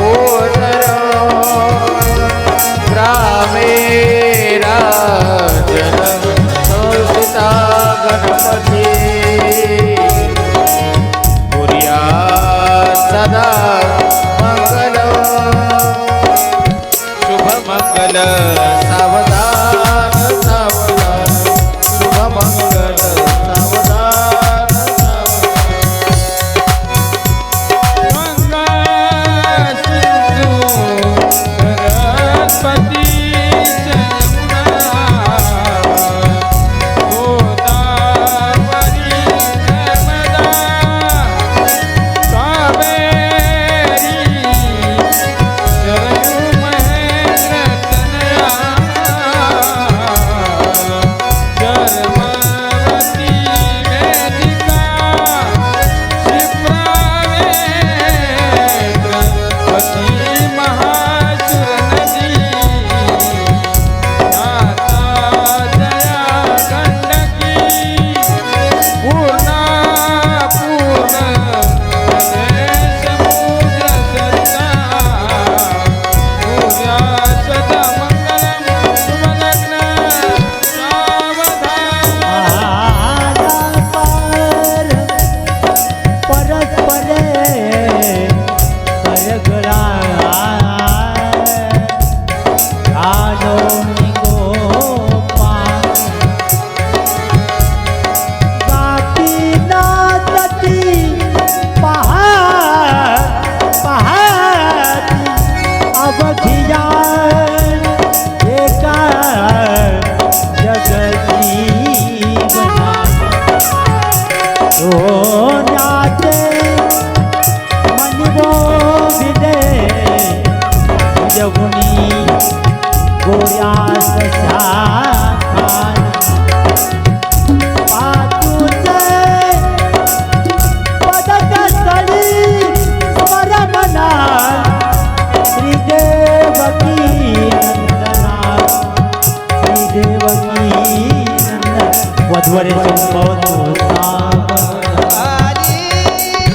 Speaker 2: ओदरं ग्रामे राजन संस्थिता गणपति कुर्यात् सदा मंगलं शुभ मंगल सावधान सावधान शुभ मंगल सावधान वास शाखान पातुचे पदकस्थळी स्वर मना श्री देवकी नंदना श्री देवकी नंदन वधवरे संपवतो
Speaker 4: आली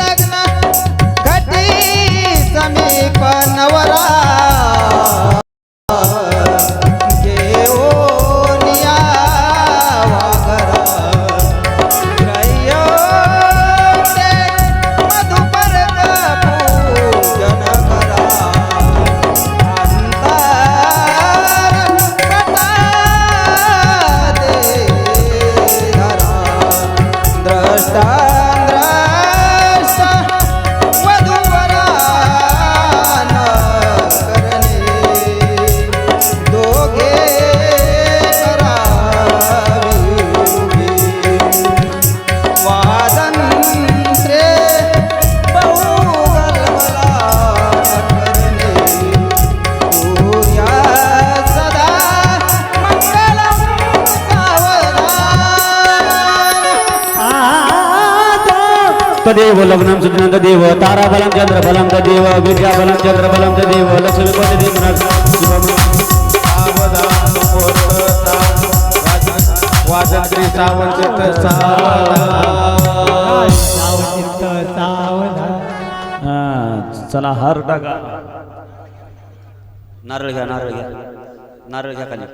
Speaker 4: लग्न घटी समीप नवरा घेऊन यावा घरा. ग्राह्य ते मधुपर्क पूजन करा. अंधार कटा दे धरा. द्रष्टा वधूवरा न करणे दोघे करावी उभी. वादंत्रे बहुगलबला करणे सूर्या सदा मंगलम सावधान.
Speaker 3: तदेव लग्नं सुजनं तदेव ताराबलं चंद्रबलं तदेव विद्याबलं चंद्रबलं तदेव लक्ष्मीपती देव
Speaker 2: सावधान होता वाजंत्री सावंत
Speaker 3: चला हार टाका नारळ घ्या नारळ घ्या नारळ घ्या खाली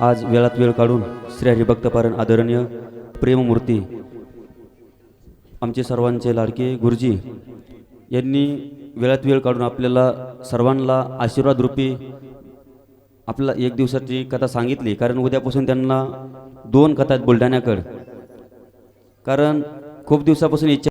Speaker 3: आज वेळात वेळ काढून श्री हरिभक्तपारण आदरणीय प्रेममूर्ती आमचे सर्वांचे लाडके गुरुजी यांनी वेळात वेळ काढून आपल्याला सर्वांना आशीर्वाद रूपी आपल्याला एक दिवसाची कथा सांगितली. कारण उद्यापासून त्यांना 2 कथा आहेत बुलढाण्याकडं. कारण खूप दिवसापासून इच्छा